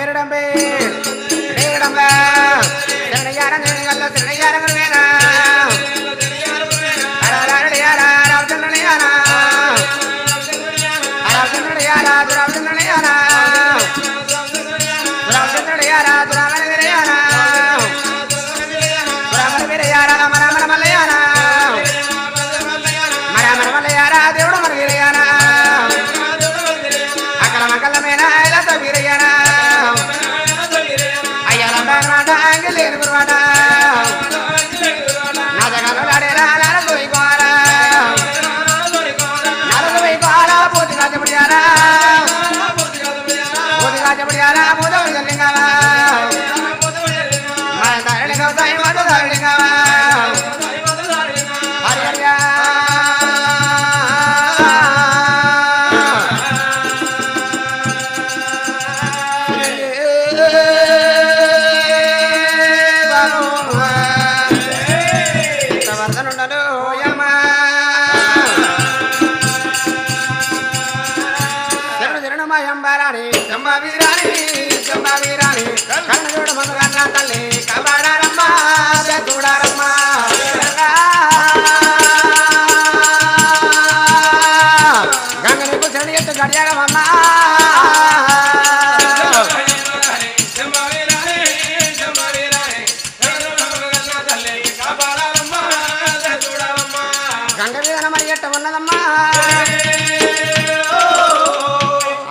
పేరుడంబే పేరుడంబా శరణయ్యారం శరణయ్యారం వేనా రామచంద్రనయారా రామచంద్రనయారా రామచంద్రనయారా రామచంద్రనయారా రామనయారా రామనయారా రామ మల్లయారా మరమర మల్లయారా దేవుడు మన వీరయారా అక్కడ మకల్లమేన ఐలత వీరయారా అయ్యాల మాట అంగలేరు గురువాట నా జగలో లాడేరా నారదోయి కోరా నారదోయి కోరా పోతిగా చెబడియారా పోతిగా చెబడియారా పోదవి జల్లింగావా మా తరలిగా సాయి మాతో తరలింగావా హరియా కన్నజోడ మగన్న తల్లి కబడారమ్మా చూడారమ్మా గంగనకు చెడు ఎత్తు గడియాగమమ్మా గంగ మీద మరి ఎట్ట ఉన్నదమ్మా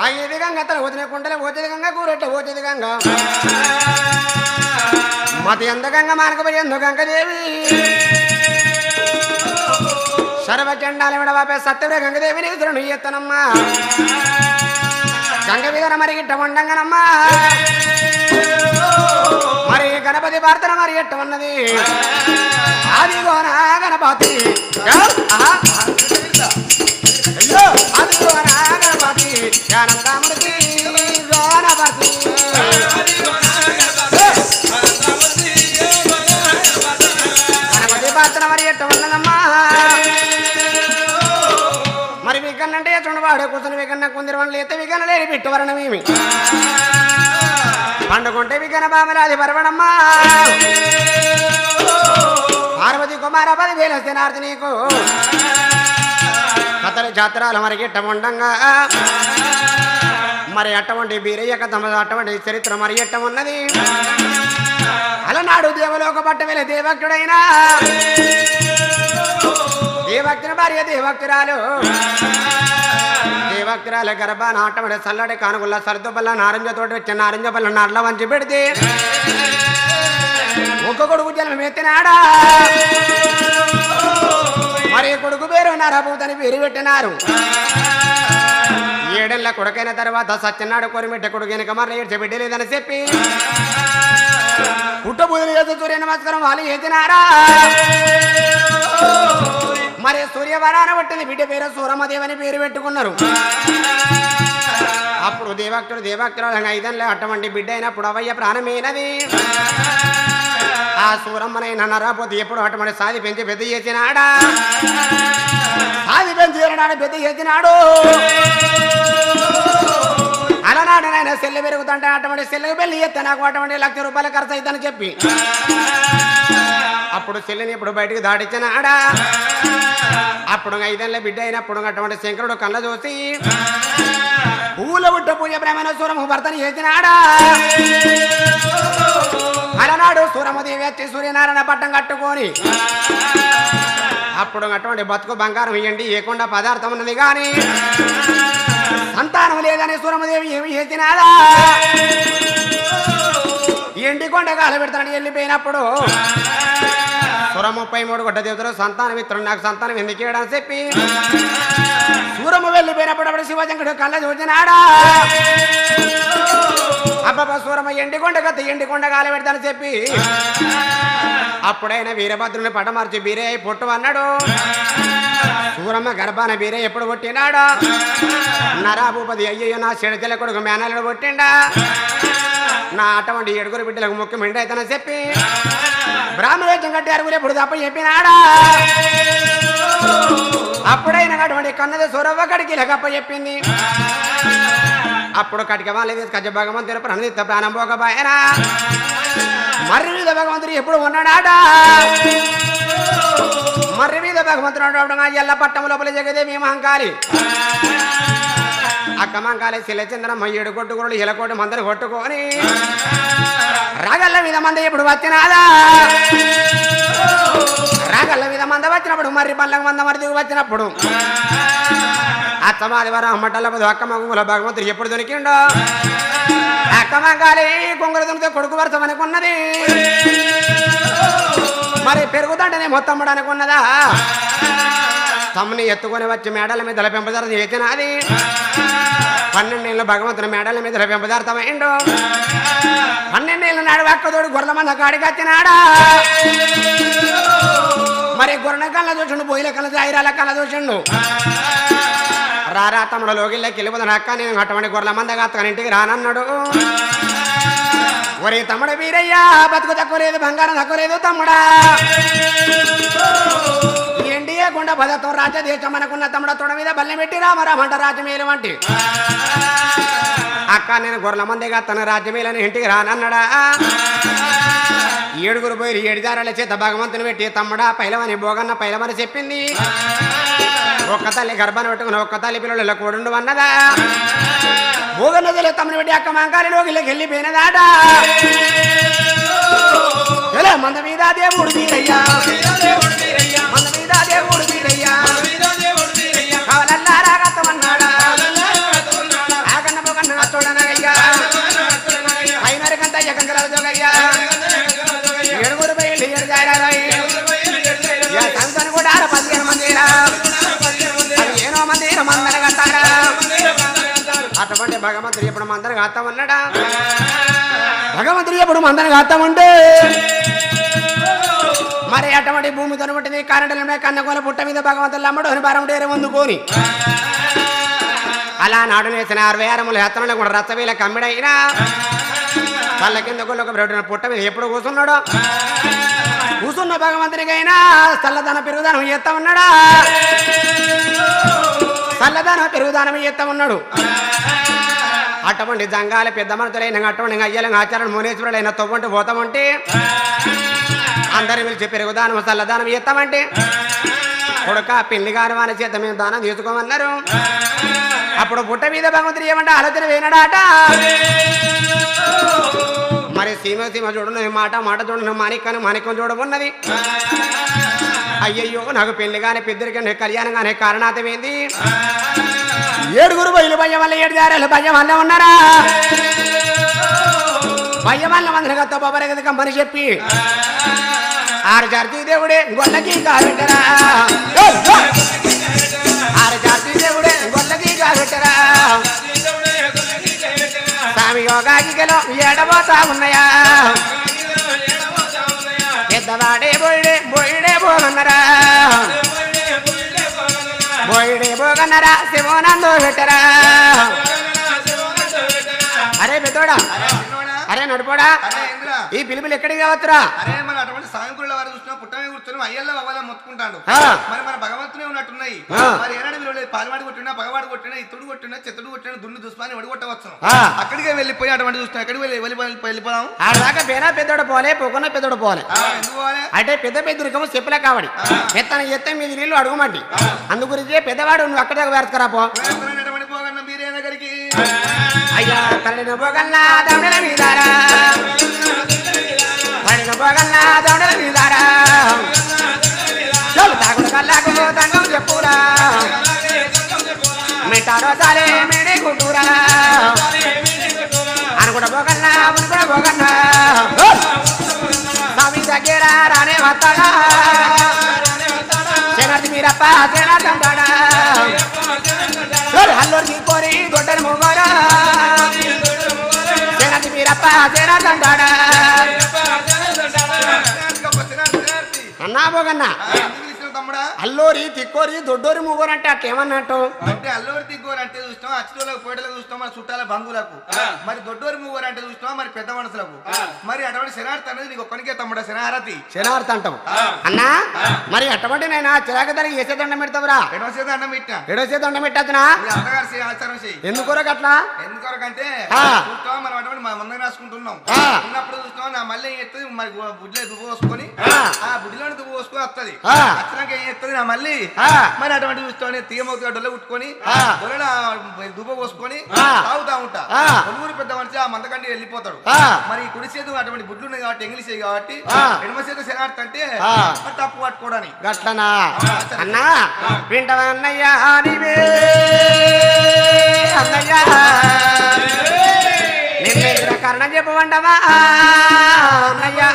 అయ్యేది గంగ తల పోతిన కుంటలే పోతుంది గంగ కూరెట్ట పోతుంది గంగ మత ఎంత గంగ మానకపోయి ఎందు గంగదేవి సర్వచండాల విడవాపే సత్యవే గంగదేవి నిధులను ఎత్తనమ్మా గంగ మీద మరి ఇట్ట ఉండంగనమ్మా మరి గణపతి ప్రార్థన మరి ఎట్ట ఉన్నది ఆదిగోనా గణపతి ఆదిగోనా గణపతి జ్ఞానందామృతి గోనపతి గణపతి ప్రార్థన మరి ఎట్ట ఉన్నదమ్మా మరి వికన్నంటే చూడవాడు కూర్చొని వికన్న కుందిరి వనలు ఎత్తే వికన్న లేని బిట్టు వరణమేమి పండుకుంటే వికన్న బామరాది పరవడమ్మా పార్వతి కుమార 10,000 వస్తే నార్తి నీకు కథల జాతరాలు మరి గిట్ట ఉండంగా మరి అటువంటి బీరయ్య కథ అటువంటి చరిత్ర మరి ఎట్ట ఉన్నది అలనాడు దేవలోక పట్ట వెళ్ళే దేవక్తుడైనా దేవక్తుని భార్య దేవక్తురాలు దేవక్తురాల గర్భాన అటువంటి చల్లడి కానుగుల్ల సర్దు బల్ల నారింజతోటి వచ్చిన నారింజ బల్ల నర్ల వంచి పెడితే ఒక్క కొడుకు జన్మ ఎత్తినాడా మరి కొడుకు పేరు నరభూతని పేరు పెట్టినారు 7 ఏళ్ల కొడుకైన తర్వాత సత్యనాడు కొరిమిట్ట కొడుకు వెనుక మరణ ఏడ్చి బిడ్డలేదని చెప్పి పుట్టబూదులు చేస్తూ సూర్య నమస్కారం వాళ్ళు చేసినారా మరి సూర్యవరాన పట్టింది బిడ్డ పేరు సూరమ్మదేవని పేరు పెట్టుకున్నారు అప్పుడు దేవక్తుడు 5 ఏళ్ళ అటువంటి బిడ్డ అయినప్పుడు అవయ్య ప్రాణమైనది ఆ సూరమ్మనైనా నరాపోతే ఎప్పుడు అటువంటి సాది పెంచి పెద్ద చేసినాడా సాది పెంచి పెద్ద చేసినాడు అలనాడు నాయన సెల్లు పెరుగుతుంటే అటువంటి సెల్లుకు పెళ్లి చేస్తే నాకు అటువంటి ₹1,00,000 ఖర్చు అవుతుందని చెప్పి అప్పుడు సెల్లుని ఇప్పుడు బయటకు దాటిచ్చినాడా అప్పుడు 5 ఏళ్ళ బిడ్డ అయినప్పుడు అటువంటి శంకరుడు కళ్ళ చూసి పూల పుట్ట పూజ బ్రహ్మణ సూరము భర్తని చేసినాడా అలనాడు సూరమదేవి వచ్చి సూర్యనారాయణ పట్టం కట్టుకొని అప్పుడు అటువంటి బతుకు బంగారం ఇవ్వండి ఏకుండా పదార్థం ఉన్నది కానీ సంతానం లేదని సూరమదేవి ఏమి చేసినాదా ఎండి కొండ కాల పెడతాడు వెళ్ళిపోయినప్పుడు సూర 33 గొడ్డ దేవతలు సంతానం ఇస్తాడు నాకు సంతానం ఎందుకు ఇవ్వడం చెప్పి సూరము వెళ్ళిపోయినప్పుడు అప్పుడు శివశంకరుడు కళ్ళ చూసినాడా అబ్బా సూరమ్మ ఎండి కొండ కత్తి ఎండి కొండ కాల పెడతాను చెప్పి అప్పుడైనా వీరభద్రుని పటమార్చి బీరే పొట్టు అన్నాడు సూరమ్మ గర్భాన బీరే ఎప్పుడు కొట్టినాడు నరాభూపతి అయ్యయ్యో నా చెడుతెల కొడుకు మేనల్లుడు కొట్టిండా నా అటువంటి 7 బిడ్డలకు ముఖ్యం ఎండైతేనని చెప్పి బ్రాహ్మణేజం కట్టి అరుగులు ఎప్పుడు తప్ప చెప్పినాడా అప్పుడైనా అటువంటి కన్నది సూరవ్వ కడికి లెక్కప్ప చెప్పింది అప్పుడు కటిక వాళ్ళు తీసుకొచ్చి భగవంతుని ప్రణిత ప్రాణం పోకపోయినా మర్రి మీద భగవంతుడు ఎప్పుడు ఉన్నాడాట మర్రి మీద భగవంతుడు ఎల్ల పట్టం లోపల జగదేవి మహంకాళి అక్క మంకాళి శిలచంద్రమ్మ 7 కొట్టుకురులు ఇలకోటి మందరు కొట్టుకొని రాగల్ల మీద మంద ఎప్పుడు వచ్చినాదా రాగల్ల మీద మంద వచ్చినప్పుడు మర్రి పళ్ళకు మంద మరి దిగు వచ్చినప్పుడు అత్తమాదివారం అమ్మటల్ల అక్క మగుల భగవంతుడు ఎప్పుడు దొరికిండో అక్క మంకాళి కొంగులు దొరికితే కొడుకు వరుస అనుకున్నది మరి పెరుగుతుంటేనే మొత్తం అనుకున్నదా తమ్ముని ఎత్తుకొని వచ్చి మేడల మీద పెంపదార్థం చేసినది 12 ఏళ్ళు భగవంతుని మేడల మీద పెంపదార్థమైండు 12 ఏళ్ళ నాడు అక్కతోడు గొర్రెల మంద కాడికి వచ్చినాడా మరి గొర్రెల కళ్ళ చూసిండు బొయ్యిల కళ్ళ జాయిరాల కళ్ళ చూసిండు రారా తమ్ముడు లోగిళ్ళకి వెళ్ళిపోతాను అక్క నేను అటువంటి గొర్రెల మంద కాత్తని ఇంటికి రానన్నాడు ఒరే తమ్ముడు వీరయ్యా బతుకు తక్కువ లేదు బంగారం తక్కువ లేదు తమ్ముడా ఎన్డీఏ గుండా పదత్వం రాజ్యదేశం అనుకున్న తమ్ముడ తొడ మీద బల్లె పెట్టి రామరామంట రాజ్యమేలు వంటి అక్క నేను గొర్రెల మందిగా తన రాజ్యమేలని ఇంటికి రానన్నాడా 7 పోయి 7 దారాల చేత భగవంతుని పెట్టి తమ్ముడా పైలవని భోగన్న పైలవని చెప్పింది ఒక్క తల్లి గర్భాన్ని పెట్టుకుని ఒక్క తల్లి పిల్లలు కూడుండు అన్నదా భోగన్నదిలో తమ్ముని పెట్టి అక్క మంకాలిలోకి వెళ్ళిపోయినదాట మంద మీద దేవుడు వీరయ్యా మంద మీద దేవుడు వీరయ్యా కావాలల్లా రాగత్తమన్నాడా ఆగన్న పోగన్న చూడనయ్యా పైనరికంతా ఎకంకరాలు జోగయ్యా 7 బయలు 7 జాయిరాలయ్య సంతాన్ని కూడా 15 మంది ఏనో మంది మందర కట్టారా అటువంటి భగవంతుడు ఎప్పుడు మందరు కాస్తామన్నాడా భగవంతుడు ఎప్పుడు మందరు కాస్తామంటే మరి అటువంటి భూమి తొనబట్టింది కరెంటులమే కన్నకోల పుట్ట మీద భగవంతులు అమ్మడు అని భారం డేరే ముందుకొని అలా నాడు నేసిన 66 హెత్తనలో కూడా రచ్చవీల కమ్మిడైనా కళ్ళ కింద కొల్ల పుట్ట మీద ఎప్పుడు కూర్చున్నాడు కూర్చున్న భగవంతునికైనా చల్లదన పెరుగుదనం ఎత్త ఉన్నాడా చల్లదన పెరుగుదనం ఎత్త ఉన్నాడు అటువంటి జంగాల పెద్ద మనతులైన అటువంటి అయ్యల ఆచారం మునేశ్వరులైన తొవ్వంటూ పోతామంటే అందరు పిలిచి పెరుగుదానం చల్లదానం ఎత్తామంటే కొడుక పెళ్లి గారు వాళ్ళ చేత మేము దానం తీసుకోమన్నారు అప్పుడు పుట్ట మీద భగవంతుడు ఏమంటే ఆలోచన వేయనాడాట మరి సీమ చూడను మాట చూడను మాణిక్యం చూడమున్నది అయ్యయ్యో నాకు పెళ్లి కానీ పెద్దరికీ కళ్యాణం కానీ కారణాతం ఏంది 7 బయలు భయం వల్ల 7 దారాలు భయం వల్ల ఉన్నారా భయం వల్ల మందిని గత బాబరగది కమ్మని చెప్పి 6 జాతి దేవుడే గొల్లకి కాబెట్టరా 6 జాతి దేవుడే గొల్లకి కాబెట్టరా స్వామి యోగాకి గెలో ఎడబోతా ఉన్నాయా పెద్దవాడే బోయిడే పోగన్నరా బోయిడే పోగన్నరా శివోనందో పెట్టరా అరే పెద్దోడా అరే నడుపోడా ఈ పిలుపులు ఎక్కడికి కావచ్చురా అరే మన అటువంటి సాయంకుల వారు చూసినా పుట్టమే కూర్చొని అయ్యల్లో అవ్వాల మొత్తుకుంటాడు మరి మన భగవంతునే ఉన్నట్టున్నాయి మరి ఏనాడు మీరు పాలవాడి కొట్టినా పగవాడు కొట్టినా ఇతుడు కొట్టినా చెత్తడు కొట్టినా దున్ను దుష్పాన్ని వడిగొట్టవచ్చు అక్కడికే వెళ్ళిపోయి అటువంటి చూస్తున్నా ఎక్కడికి వెళ్ళిపోదాం ఆడదాకా పేరా పెద్దోడు పోలే పోకున్నా పెద్దోడు పోలే ఎందుకు పోలే అంటే పెద్ద పెద్దరికము చెప్పులే కావడి ఎత్తన ఎత్త మీద నీళ్ళు అడుగుమంటి అందుగురించి పెద్దవాడు నువ్వు అక్కడ దాకా వేర్చుకరా పో పోగన్న మీరే దగ్గరికి అయ్యా తల్లిన పోగల్లా దౌడల మీదారా తల్లిన పోగల్లా దౌడల మీదారా తాగుడు కల్లాకు తంగం చెప్పురా మిఠారో సాలే మేడే గుంటూరా అనుకుంట పోగల్లా అనుకుంట పోగన్నా స్వామి దగ్గర రానే వస్తాడా శనార్థి మీరప్ప శనార్థంటాడా హల్లూరికి కోరి గొడ్డని మొగోరా శనార్థి మీరప్ప శనార్థంటాడా అన్నా పోగన్నా తమ్ముడా అల్లోరి తిక్కోరి దొడ్డోరి మూగోరు అంటే అట్లా ఏమన్నట్టు అంటే అల్లూరి తిగ్గోరు అంటే చూస్తాం అచ్చులకు పోటలకు చూస్తాం మన చుట్టాల బంధువులకు మరి దొడ్డోరి మూగోరు అంటే చూస్తాం మరి పెద్ద మనుషులకు మరి అటువంటి శనార్థ అనేది నీకు ఒక్కనికే తమ్ముడా శనారతి శనార్థ అంటావు అన్నా మరి అటువంటి నేను చిరాకు దానికి వేసే దండం పెడతావురా ఎడవ చేత అన్నం పెట్టినా ఎడోసే దండం పెట్టద్దునా మీ అత్తగారు ఆచారం చేయి ఎందుకోరకు అట్లా ఎందుకొరకంటే ఆ. చూస్తాం మనం అటువంటి మందం రాసుకుంటున్నాం ఆ. ఉన్నప్పుడు చూస్తాం నా మళ్ళీ ఏం చేస్తుంది మరి బుడ్లో దువ్వు పోసుకొని ఆ. ఆ బుడ్డిలోని దువ్వు పోసుకొని వస్తుంది ఆ. వచ్చినాక ఏం చేస్తుంది నా మళ్ళీ ఆ. మరి అటువంటి చూస్తాం తీయమవుతుంది డొల్ల కుట్టుకొని ఆ. డొల్ల దువ్వ పోసుకొని ఆ. తాగుతా ఉంటా ఆ. కొనుగోలు పెద్ద మనిషి ఆ మందకంటే వెళ్ళిపోతాడు ఆ. మరి ఈ కుడి చేతు అటువంటి బుడ్లు ఉన్నాయి కాబట్టి ఇంగ్లీష్ కాబట్టి ఆ. ఎడమ చేతు శనార్థ అంటే ఆ. మరి తప్పు పట్టుకోవడానికి గట్లనా అన్నా వింటవా అన్నయ్యా నీవే అన్నయ్యా నిన్న కారణం చెప్పమంటవా అన్నయ్యా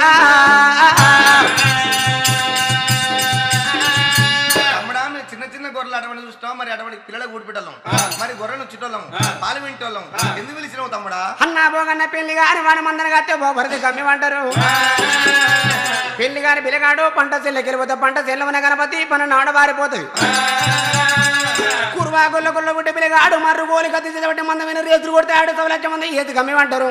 తమ్ముడా మేము చిన్న చిన్న గొర్రెలు అటువంటి చూస్తాం మరి అటువంటి పిల్లలకు ఊడిపెట్టాం మరి గొర్రెలు చుట్టోళ్ళం పాలు వింటోళ్ళం ఎందుకు పిలిచినావు తమ్ముడా అన్నా పోగన్న పెళ్లి గాని వాడి మందన కత్తే పోబరిది కమ్మిమంటారు పెళ్లి గాని పిల్లగాడు పంట చెల్లెకెళ్ళిపోతే పంట చెల్లవన గణపతి పని నాడబారిపోతుంది కుర్వా గుల్ల గుల్ల గుడ్డ పిల్లగాడు మర్రు గోలి కత్తి చెల్లబట్టి మందమైన రేతులు కొడితే ఆడు సవలచ్చ మంది ఏది కమ్మిమంటారు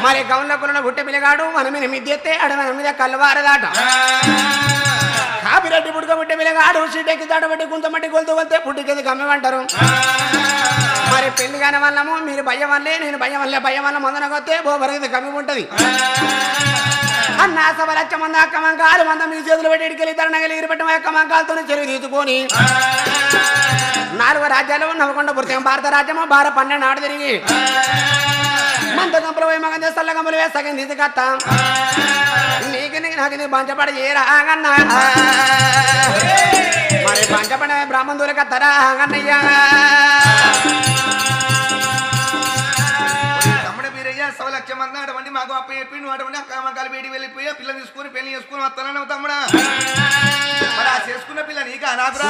మరి గౌన్ల గుల్ల గుట్ట పిల్లగాడు మన మీద మిద్దెత్తే ఆడ మన మీద కళ్ళవారదాట కాపిరెడ్డి పుట్టుక పుట్టే పిల్లగాడు సీటెక్కి దాటబట్టి గుంతమట్టి గొలుతూ వెళ్తే పుట్టికేది కమ్మిమంటారు మరి పెళ్లి కాని వల్లము మీరు భయం వల్లే నేను భయం వల్ల మందనకొస్తే బోబరది కమ్మి ఉంటది అన్నా సవలచ్చ మంద అక్క మంకాలు మంద మీ చేతులు పెట్టి ఇడికెళ్ళి తరణగలి ఇరిపెట్టం అక్క మంకాలతో చెరువు తీసుకొని 4 రాజ్యాలు నవకొండ పురితం భారత రాజ్యము 12 నాడు తిరిగి మంద గంపలు పోయి మగం చేస్తా గంపలు వేస్తాగని తీసుకొస్తా నీకు నాకు పంచపడి చేయరాగన్నా మరి పంచపడి బ్రాహ్మణులు కత్తరా అన్నయ్యా తమ్ముడు మీరయ్యా సవలక్ష మంది అటువంటి మాకు అప్ప చెప్పి నువ్వు అటువంటి అక్కమ్మకాలు వేడి వెళ్ళిపోయి పిల్లలు తీసుకొని పెళ్లి చేసుకొని వస్తానన్నావు తమ్ముడా మరి ఆ చేసుకున్న పిల్ల నీకా నాకురా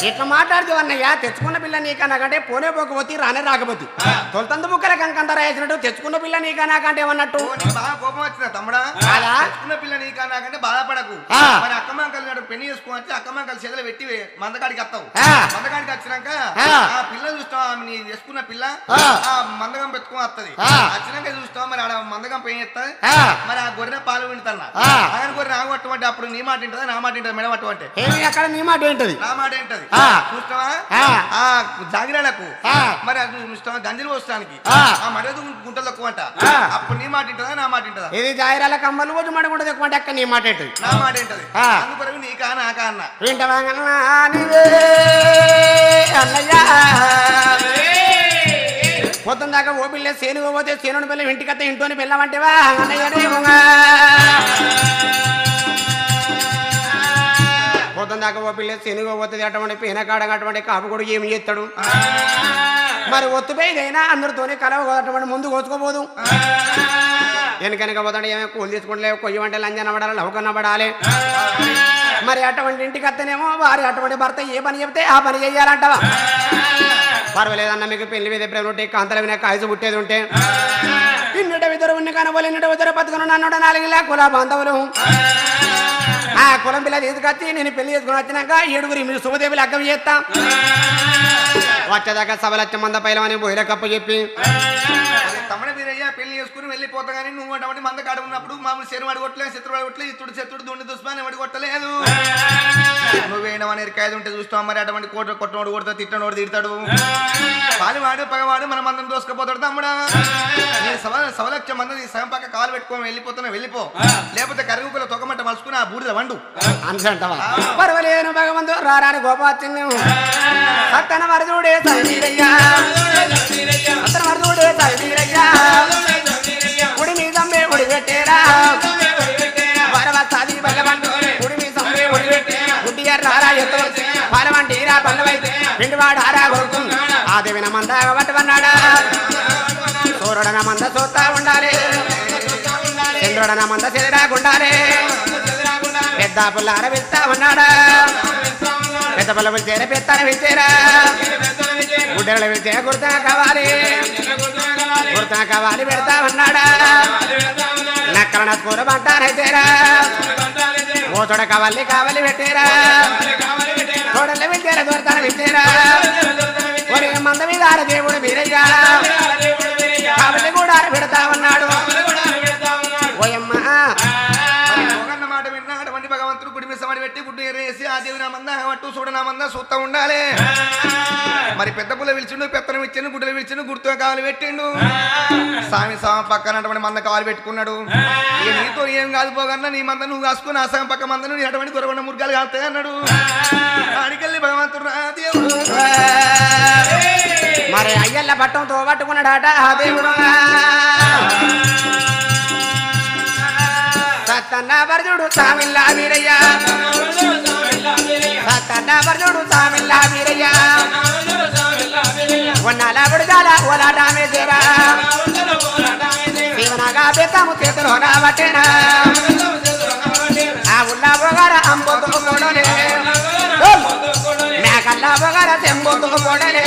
ఇట్లా మాట్లాడుతూ అన్నయ్యా తెచ్చుకున్న పిల్ల నీకా నాకంటే పోనే పోకపోతే రానే రాకపోతే తొలతందు బుక్కల కంకంత రాసినట్టు తెచ్చుకున్న పిల్ల నీకా నాకంటే ఏమన్నట్టు నీకు బాగా కోపం వచ్చిన తమ్ముడా కాదా? తెచ్చుకున్న పిల్ల నీకా నాకంటే బాధపడకు ఆ. మరి అక్కమ్మకాలు పెళ్లి చేసుకొని వచ్చి అక్కమ్మకాలు చేతులు పెట్టి మందకాడికి వస్తావు ఆ. మందకాడికి వచ్చినాక ఆ. ఆ పిల్ల చూస్తావు నీ చేసుకున్న పిల్ల ఆ. ఆ మందగం పెట్టుకొని వస్తది ఆ. వచ్చినాక చూస్తావు మరి ఆడ మందగం పెయిన్ ఎత్తది ఆ. మరి ఆ గొర్రె పాలు వింటున్నా ఆ. ఆయన గొర్రె నాగొట్టమంటే అప్పుడు నీ మాట వింటదా నా మాట వింటది మెడవట్టు అంటే ఏమి అక్కడ నీ మాట ఏంటది నా మాట ఏంటది ఆ. చూస్తావా ఆ. ఆ జాగిరాలకు ఆ. మరి అది చూస్తావా గంజలు పోస్తానికి ఆ. ఆ మడదు గుంటలు తక్కువ అంట ఆ. అప్పుడు నీ మాట వింటదా నా మాట వింటదా ఇది జాయిరాల కమ్మలు రోజు మడకుండా ఎక్కువ అక్క నీ మాట ఏంటది నా మాట ఏంటది ఆ. అందుకొరకు నీకా నాకా అన్న వింటవా నీవే అన్నయ్యా పొద్దున దాకా ఓ పిల్ల సేనుగా పోతే సేనుని పిల్ల ఇంటికత్తే ఇంట్లోని పిల్లమంటేవా అన్నయ్య పొద్దున దాకా ఓ పిల్ల సేనుగా పోతుంది అటువంటి పీనకాడ అటువంటి కాపు కూడా ఏమి చేస్తాడు మరి ఒత్తుపోయిదైనా అందరితోనే కలవ అటువంటి ముందు కోసుకోపోదు వెనకనక పోతాడు ఏమో కూలి తీసుకుంటలేవు కొయ్యి వంట లంజన పడాలి లవకన్న పడాలి మరి అటువంటి ఇంటికి అత్తనేమో వారి అటువంటి భర్త ఏ పని చెప్తే ఆ పని చెయ్యాలంటవా పర్వాలేదన్న మీకు పెళ్లి మీద ఎప్పుడైనా ఉంటే కాంతల విన కాయసు పుట్టేది ఉంటే ఇన్నట విధురు ఉన్న కనబోలు ఇన్నట విధురు బతుకును నన్ను 4 కుల బాంధవులు ఆ కులం పిల్ల తీసుకొచ్చి నేను పెళ్లి చేసుకుని వచ్చినాక 7 మీరు శుభదేవులు అగ్గం చేస్తా వచ్చేదాకా సభలచ్చ మంద పైలమని బోయిల కప్పు చెప్పి తమ్ముడు మీరయ్యా పెళ్లి చేసుకుని వెళ్ళిపోతా కానీ నువ్వు అటువంటి మంద కాడ ఉన్నప్పుడు మామూలు శరీరం అడగొట్టలేదు శత్రువు అడగొట్టలేదు ఇతుడు దుండి దుష్మాని అడగొట్టలేదు నువ్వేయడం అనేది కాయదు ఉంటే చూస్తావు మరి అటువంటి కొట్టనోడు కొడతా తిట్టనోడు తిడతాడు పాలివాడు పగవాడు మన మందం దోసుకపోతాడు తమ్ముడా సవలక్ష మంది నీ సగం పక్క కాలు పెట్టుకొని వెళ్ళిపో లేకపోతే కరుగుకుల తొక్కమంట మలుచుకుని ఆ బూడిద వండు అంటావా పర్వాలేను భగవంతు రారాని గోపాచిన్యం సత్తన వరదుడే సైనీరయ్యా సత్తన వరదుడే సైనీరయ్యా ఉడి మీ సమ్మె ఉడి పెట్టేరా వరవసాది భగవంతు ఉడి మీ సమ్మె ఉడి పెట్టేరా గుడ్డి రారా ఎత్తు పాలవంటీరా పల్లవైతే పిండివాడు ఆరా కొడుకు ఆ దేవిన మంద పట్టువన్నాడా సూర్యుడన మంద చూస్తా ఉండాలి చంద్రుడన మంద చెదరాకుండాలి పెద్ద పుల్లార పిస్తా ఉన్నాడా పెద్ద పుల్ల పిలిచేరా పెత్తన పిలిచేరా గుడ్డెల పిలిచే గుర్తా కావాలి పెడతా ఉన్నాడా నక్కల నస్కూర పంటారైతేరా ఓ తోడ కావాలి పెట్టేరా తోడలు పెట్టేరా దొరతాను పెట్టేరా ఒరే మంద మీద ఆర దేవుడు వీరయ్య కావలి కూడా పెడతా ఉన్నాడు ఓయమ్మా మాట విన్నాడు భగవంతుడు గుడి మిసమడి పెట్టి గుడ్డు ఎరేసి ఆ దేవి నా మంద అట్టు చూడ నా మంద చూస్తా ఉండాలి మరి పెద్ద పుల్ల పిలిచిండు పెత్తనం ఇచ్చిండు గుడ్డలు పిలిచిండు గుర్తుగా కావాలి పెట్టిండు స్వామి పక్కన మంద కావాలి పెట్టుకున్నాడు నీతో ఏం కాదు పోగన్నా నీ మంద నువ్వు కాసుకుని ఆ సగం పక్క మంద నువ్వు అటువంటి కొరగొండ మురుగాలు కాస్తాయి అన్నాడు ఆడికెళ్ళి భగవంతుడు రా దేవుడు మరి అయ్యల్ల పట్టంతో పట్టుకున్నాడాట ఆ దేవుడు సత్తన్నవర్జుడు సామిల్లా వీరయ్య సత్తన్నవర్జుడు సామిల్లా వీరయ్య ఉన్నాల బుడగాల ఓలా రామేశ్వరా శివనగా బెత్తము చేతులు రాబట్టేనా ఆ ఉల్లా బొగార అంబోతు కొడలే మేకల్లా బొగార తెంబోతు కొడలే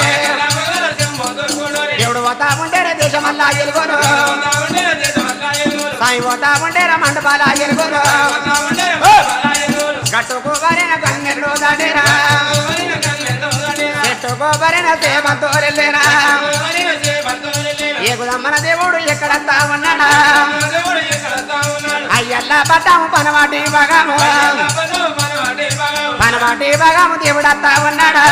దేవుడు పోతా ఉండేరే దేశమల్లా ఎలుగోను సాయి పోతా ఉండేరా మండపాల ఎలుగోను గట్టుకోబరిన గంగెల్లో దాటేరా చెట్టుకోబరిన సేవంతోరెళ్ళేరా ఏగుదమ్మన దేవుడు ఎక్కడంతా ఉన్నాడా అయ్యల్లా పట్టాము పనవాటి భాగము దేవుడత్తా ఉన్నాడా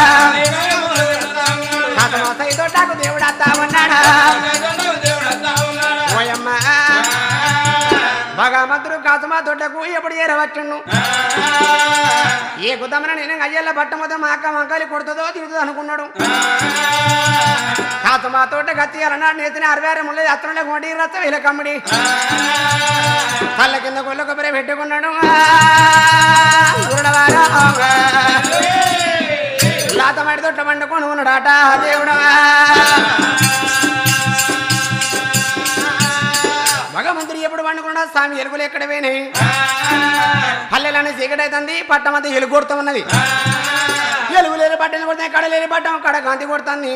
తోటకు దేవుడత్తా ఉన్నాడా ఓయమ్మ భగవంతుడు కాసుమా తోటకు ఎప్పుడు ఏరవచ్చును ఏ కుదమన నేను అయ్యల్ల పట్టమతో మా అక్క వంకాయలు కొడుతుందో తిరుగుతుందో అనుకున్నాడు కాసుమా తోట గత్తియాలన్నాడు నేతిని 66 ముళ్ళ అత్తనులే కోటి రచ్చ వీళ్ళ కమ్మిడి కళ్ళ కింద కొల్ల కొబ్బరి పెట్టుకున్నాడు లాతమాడి తోట పండుకొని ఉన్నాడాట దేవుడా భగవంతుడు ఎప్పుడు పండుకున్నాడు స్వామి ఎలుగులు ఎక్కడ పోయినాయి పల్లెలని చీకటైతుంది పట్టమంతా ఎలుగు కొడుతూ ఉన్నది ఎలుగు లేని పట్టలు కొడుతాయి కడ లేని పట్టం కడ కాంతి కొడుతుంది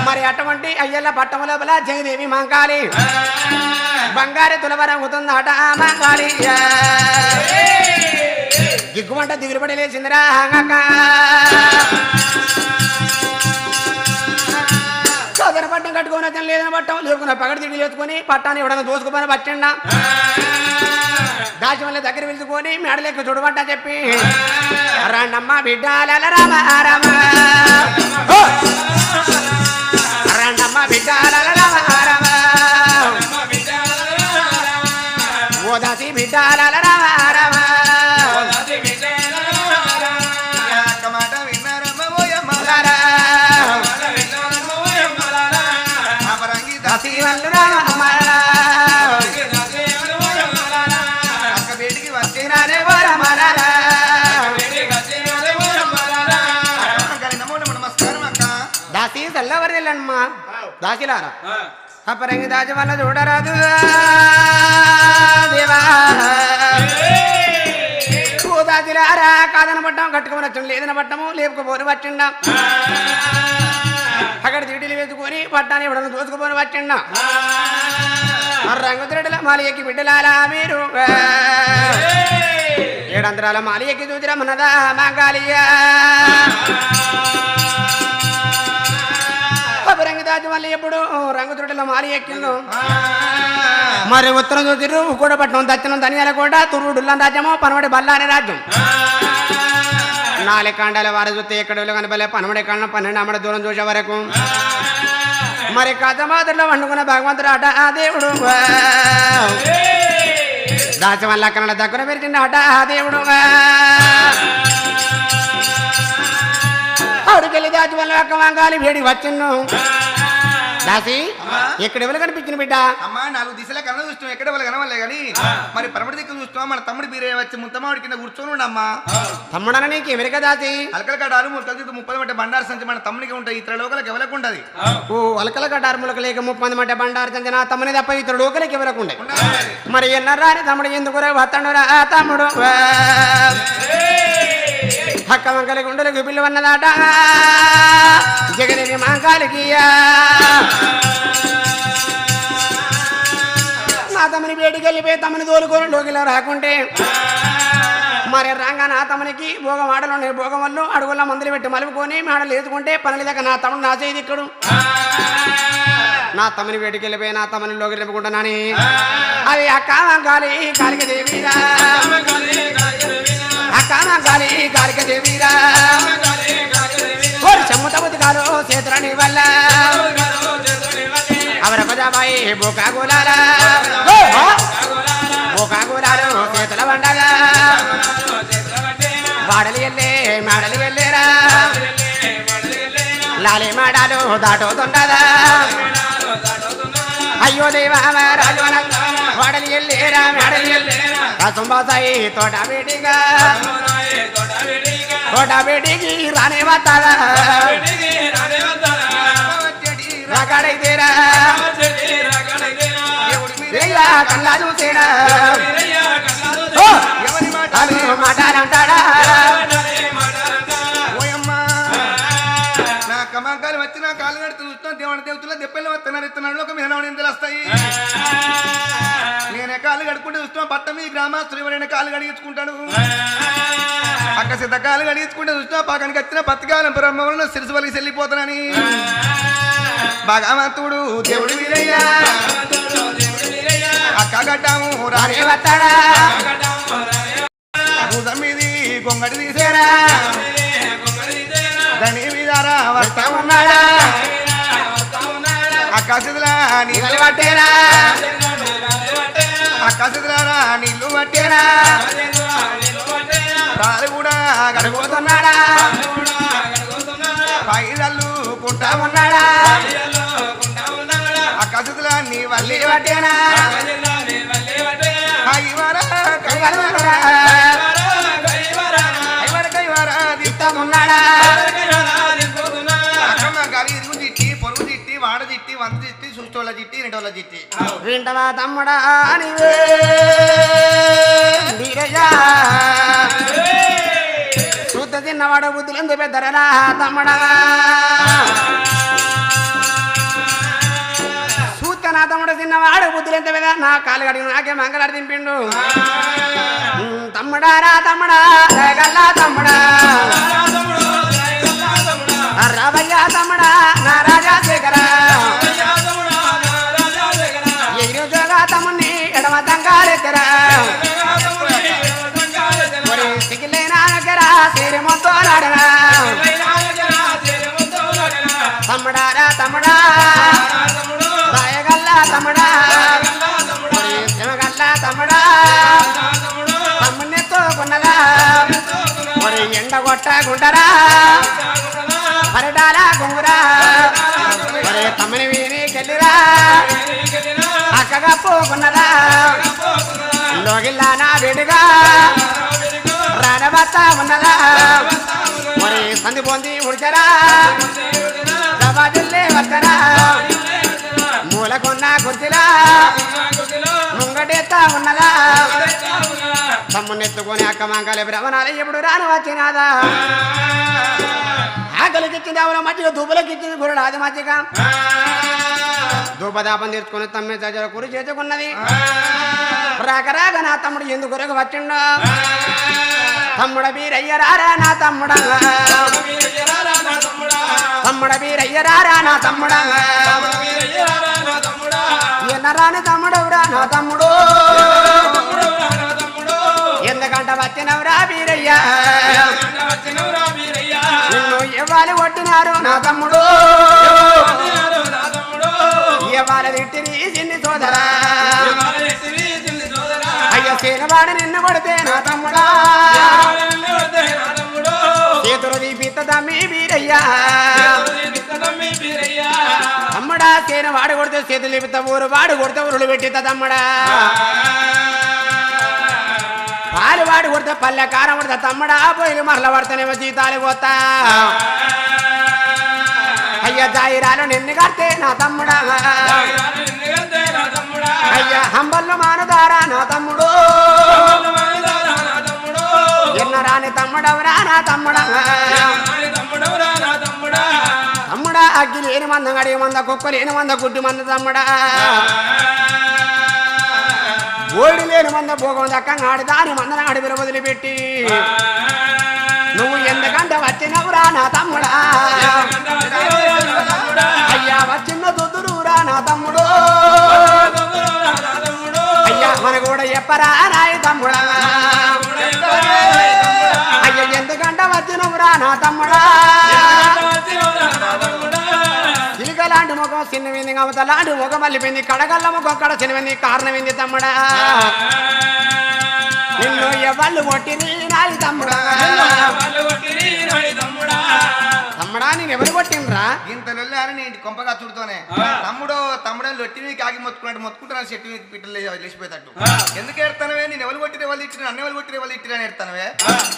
మరి అటువంటి అయ్యల్ల పట్టం లోపల జయదేవి మంకాలి బంగారు తులవరం అవుతుందట మంకాలి దిగ్గుమంట దిగులుపడి లేచిందిరా సదన పట్టం కట్టుకుని అతను లేదని పట్టం లేకున్నా పగడి తిండి లేచుకొని పట్టాన్ని ఎవడన్నా దోసుకుపోయిన పట్టండా దాచి వల్ల దగ్గర పిలుచుకొని మేడలెక్కి చూడబట్ట చెప్పి రండమ్మ బిడ్డ రామ రామ రండమ్మ బిడ్డ రామ రామ ఓ దాసి బిడ్డ రామ రామ మాట విన్నారమ్మ ఓయమ్మ దాసి వాళ్ళు రామ అక్క బేటికి వచ్చినారే ఓ రామ నమస్కారం అక్క దాసి చల్లవరిల్లమ్మా దాసిలారా అపరంగి దాచి వల్ల చూడరాదు దేవా దాచిలారా కాదన పట్టం కట్టుకుని వచ్చాం లేదన పట్టము లేపుకుపోని వచ్చిండా అక్కడ చీటీలు వేసుకొని పట్టాన్ని ఎవడన్నా దోసుకుపోని వచ్చిండా రంగుతురడుల మాలి ఎక్కి బిడ్డలారా మీరు ఏడంతరాల మాలి ఎక్కి చూసిరమ్మన్నదా మాంగాలియా రంగు దాచి వల్ల ఎప్పుడు రంగుతురడుల మాలి ఎక్కిండు మరి ఉత్తరం చూసిర్రు కూడా పట్టణం దచ్చనం ధనియాల కూడా తురుడుల్లా రాజ్యము పనవడి బల్లాని రాజ్యం 4 కాండాల వారు చూస్తే ఎక్కడ కనపలే పనవడి కాండం 12 అమ్మడి దూరం చూసే వరకు మరి కథ మాత్రలో వండుకున్న భగవంతుడు అట ఆ దేవుడు దాచి వల్ల కన్నడ దగ్గర పెరిగింది అట ఆ దేవుడు ఆడికెళ్ళి దాచి వల్ల ఒక్క వంగాలి వేడి వచ్చిండు దాసి ఎక్కడ ఎవరు కనిపించిన బిడ్డ అమ్మా 4 దిశల కన్నా చూస్తాం ఎక్కడ వాళ్ళు కనవలే కానీ మరి పరమటి దిక్కు చూస్తాం మన తమ్ముడు బీరే వచ్చి ముత్తమావిడి కింద కూర్చొని ఉండమ్మా తమ్ముడన నీకు ఎవరిక దాసి అలకల కడారు 30 మట్ట బండారు సంచి మన తమ్మునికి ఉంటాయి ఇతర లోకలకు ఎవరికి ఉండదు ఓ అలకల కడారు ములక లేక 30 మట్ట బండారు సంచి నా తమ్ముని తప్ప ఇతర లోకలకి ఎవరికి ఉండే మరి ఎన్నరాని తమ్ముడు ఎందుకు వస్తాడు రా తమ్ముడు హక్క వంకలి గుండెలకు పిల్లు అన్నదాట జగదేవి మాంకాలికి నా తమ్ముని బయటికి వెళ్ళిపోయి తమ్ముని తోలుకొని లోకిలో రాకుంటే మరి రంగా నా తమ్మునికి భోగం ఆడలు ఉన్నాయి భోగం వల్ల అడుగుల మందులు పెట్టి మలుపుకొని మాడలు వేసుకుంటే పనులు దాకా నా తమ్ముడు నా చేయి ఇక్కడ నా తమ్ముని వేటికి వెళ్ళిపోయి నా తమ్మునిలోకి నింపుకుంటున్నాని అది అక్క గాలి కాలిక దేవీరా అక్క గాలి కాలిక దేవీరా చెమ్ముత బుద్ధకాలు చేతులని వల్ల అవర కొజాబాయి బోకాగులాల బోకాగులాలు చేతుల వండగా వాడలు వెళ్ళే మాడలు వెళ్ళేరా లాలి మాడాలు దాటోతుండదా అయ్యో దేవా రాజు వాడలు వెళ్ళేరా మాడలు వెళ్ళేరా కసుంబాసాయి తోట బేటిగా తోట బేటికి రానే వస్తారా రాగాడైతేరా కల్లా చూసేరా మాట్లాడంటాడా నా కమాకాలు వచ్చి నా కాళ్ళు కడుతూ చూస్తున్నా దేవుని దేవతల దెబ్బలు వస్తున్నారు ఇస్తున్నాడు ఒక మిహనవని ఎందులు వస్తాయి నేనే కాళ్ళు కడుక్కుంటూ చూస్తున్నా పట్ట మీ గ్రామస్తులు ఎవరైనా కాళ్ళు కడిగించుకుంటాడు అక్క సిద్ధ కాళ్ళు కడిగించుకుంటూ చూస్తున్నా పక్కనికి వచ్చిన పత్తికాలం బ్రహ్మంలో సిరిసి వలిసి వెళ్ళిపోతానని భగవంతుడు దేవుడు వీరయ్యా అక్క గడ్డాము రానే వస్తాడా భుజం మీది గొంగడి తీసేరా దాని మీదారా వస్తా ఉన్నాడా అక్క సిద్ధులా నీళ్ళు పట్టేరా అక్క సిద్ధులారా నీళ్లు పట్టేరా తాను కూడా గడిపోతున్నాడా పైదల్లు కుంటా ఉన్నాడా అక్క సిద్ధులా నీ వల్లి పట్టేనా అయ్యవారా కైవరా ఉన్నాడా అక్కమ్మ గాలి ఇరుగు చిట్టి పొరుగు చిట్టి వాడ చిట్టి వంద చిట్టి సుష్టోళ్ళ చిట్టి రెండోళ్ళ చిట్టి వింటవా తమ్ముడా చూద్ద చిన్నవాడ బుద్ధులు ఎందుకు పెద్దరా తమ్ముడా చూస్తే నా తమ్ముడు చిన్నవాడు బుద్ధులు ఎంత పెద్ద నా కాలు కడిగి నాకే మంగళాడు దింపిండు తమ్ముడా రా తమ్ముడా గల్లా తమ్ముడా రావయ్యా తమ్ముడా నా రాజా శేఖర ఎగిరిజోగా తమ్ముని ఎడమ దంగారెత్తరా సిగిలేనా దగ్గర సేరి మొత్తం నాడరా తమ్ముడా రా తమ్ముడా దాయగల్లా తమ్ముడా శివగల్లా తమ్ముడా తమ్మున్నెత్తో కొన్నదా మరి ఎండ కొట్టగుండరా పరడాలా గుంగురా మరి తమ్ముని వీని కెళ్ళిరా అక్కగా పోకున్నదా లోగిల్లా నా వేడిగా రానబత్త ఉన్నదా మరి సంది పొంది ఉడిచరా దబాదిల్లే వద్దరా మూలకున్న కుర్చీలా ముంగటెత్తా ఉన్నదా తమ్మున్నెత్తుకొని అక్క మంగళ భ్రమణాలు ఎప్పుడు రాను వచ్చినాదా ఆకలికిచ్చింది ఆవుల మజ్జిగ దూపలకిచ్చింది గురుడు అది మజ్జిగ ధూపదాపం తీర్చుకుని తమ్మి చజల కురి చేసుకున్నది రాక నా తమ్ముడు ఎందుకు కొరకు వచ్చిండు తమ్ముడ బీరయ్యరారా నా తమ్ముడా తమ్ముడ బీరయ్యరారా నా తమ్ముడా ఎన్నరాని తమ్ముడవురా నా తమ్ముడు ఎందుకంట వచ్చినవురా బీరయ్యా నిన్ను ఇవ్వాలి కొట్టినారు నా తమ్ముడు ఇవ్వాలి తిట్టిని చిన్ని సోదరా అయ్యో సేనవాడు నిన్ను కొడితే నా తమ్ముడా చేతులు దీపిత తమ్మి బీరయ్యా తమ్ముడా సేనవాడు కొడితే చేతులు దీపిత ఊరు వాడు కొడితే ఊరులు పెట్టిత తమ్ముడా పాలు వాడు కొడితే పల్లె కారం కొడితే తమ్ముడా పోయిలు మరల పడతానేమో జీతాలు పోతా అయ్యా జాయిరాలు నిన్ను కడితే నా తమ్ముడా అయ్యా హంబల్లు మానుదారా నా తమ్ముడు ఎన్నరాని తమ్ముడవరా నా తమ్ముడా తమ్ముడా అగ్గి లేని మంద గడి మంద కుక్క లేని మంద గుడ్డి మంద తమ్ముడా ఓడి 10,000 మంది భోగం దక్కంగా ఆడిదాని మందన అడవిలో వదిలిపెట్టి నువ్వు ఎందుకంటే వచ్చినవురా నా తమ్ముడా అయ్యా వచ్చిన దుద్దురురా నా తమ్ముడు అయ్యా మన కూడా చెప్పరా నాయ తమ్ముడా అయ్యా ఎందుకంటే వచ్చినవురా నా తమ్ముడా చిలికలాంటి ముఖం చిన్నవింది అవతలాంటి ముఖం మళ్ళీపోయింది కడగల్ల ముఖం కడ చిన్నవింది కారణమైంది తమ్ముడా నిన్ను ఎవళ్ళు కొట్టిని నాయి తమ్ముడా తమ్ముడా నేను ఎవరు కొట్టినరా ఇంత లొల్లారని నీ కొంపగా చూడుతోనే తమ్ముడని లొట్టిని కాకి మొత్తుకుంటున్నాను చెట్టు మీద పిట్టలు లేచిపోయేటట్టు ఎందుకు ఎడతానవే నేను ఎవరు కొట్టిన వాళ్ళు ఇచ్చిన అన్న వాళ్ళు కొట్టిన వాళ్ళు ఇట్టిన ఎడతానవే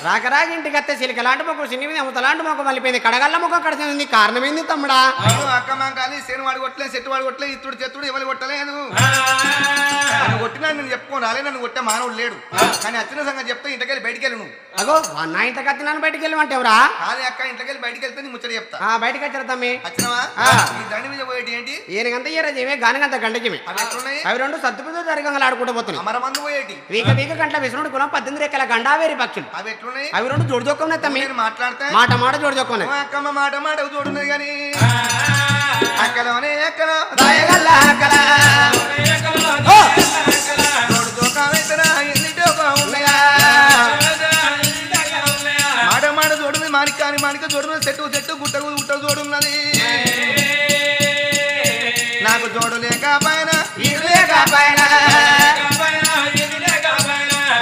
రాకరాక ఇంటికి వస్తే చిలికలాంటి ముఖం చిన్నవింది అవతలాంటి ముఖం మళ్ళీపోయింది కడగల్ల ముఖం కడిచింది కారణమైంది తమ్ముడా అక్క మాకాలి సేను వాడు కొట్టలే చెట్టు వాడు కొట్టలే ఇత్తుడు చెత్తుడు ఎవరు కొట్టలేదు నన్ను కొట్టినా నేను చెప్పుకోను రాలే నన్ను కొట్టే మానవుడు లేడు కానీ వచ్చిన సంగతి చెప్తే ఇంటికెళ్ళి బయటికి వెళ్ళి నువ్వు అగో నా ఇంటికి వచ్చి నన్ను బయటికి వెళ్ళమంటేవరా కాదు అక్క ఇంటికెళ్ళి బయటికి వెళ్తే నీ ముచ్చట చెప్తా బయటకి వచ్చారు తమ్మి వచ్చినవా ఈ దండి మీద పోయేటి ఏంటి ఈయనకంత ఈరజమే గానగంత గంటజమే అవి ఎట్లున్నాయి అవి రెండు సత్తుపితో జరిగంగా ఆడుకుంటూ పోతున్నాయి అమర మందు పోయేటి వీక గంటల విష్ణుడు కులం 18 రెక్కల గండావేరి పక్షులు అవి ఎట్లున్నాయి అవి రెండు జోడు జొక్కున్నాయి తమ్మి నేను మాట్లాడితే మాట జోడు జొక్కున్నాయి అక్కమ్మ మాట చూడున్నది కానీ అక్కలోనే ఎక్కడ దాయగల్ల అక్కల తోడు తోకావేతరా ఎన్నిటో ఉన్నాయా మాట చూడుంది మాణిక చూడున్నది చెట్టు గుట్ట చూడున్నది నాకు జోడు లేక పైన ఇరు లేక పైన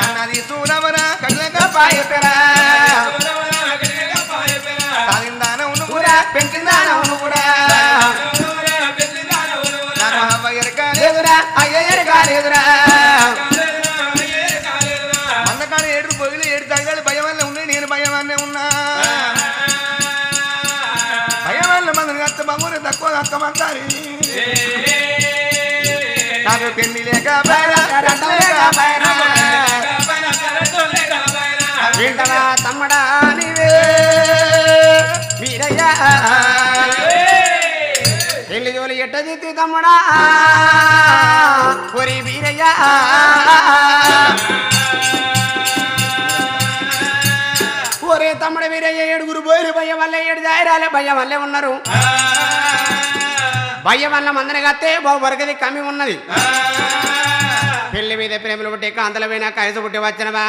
అన్నది చూడవరా కళ్ళక పాయపెరా సాగిందాన ఉన్ను కూడా పెంచిందాన కూడా నాకు అవ్వయ్యరు కానీ లేదురా అయ్యయ్యరు కాలేదురా అందకాడ 7 పొగిలి 7 తగ్గాలి భయం వల్ల ఉన్నాయి నేను భయం వల్లే ఉన్నా భయం వల్ల మంది అత్త బంగుని తక్కువ అక్క మంతారి నాకు పెళ్లి లేక వింటవా తమ్ముడా నీవే వీరయ్యా పెళ్లి జోలి ఎట్ట దిత్తి తమ్ముడా ఒరి వీరయ్యా ఒరే తమ్ముడు వీరయ్య 7 పోయిరు భయం వల్ల 7 జాయిరాలే భయం వల్లే ఉన్నారు భయం వల్ల మందని కత్తే వరకది కమ్మి ఉన్నది పెళ్లి మీద ప్రేమలు పుట్టి కాంతల పోయినా కయసు పుట్టి వచ్చినవా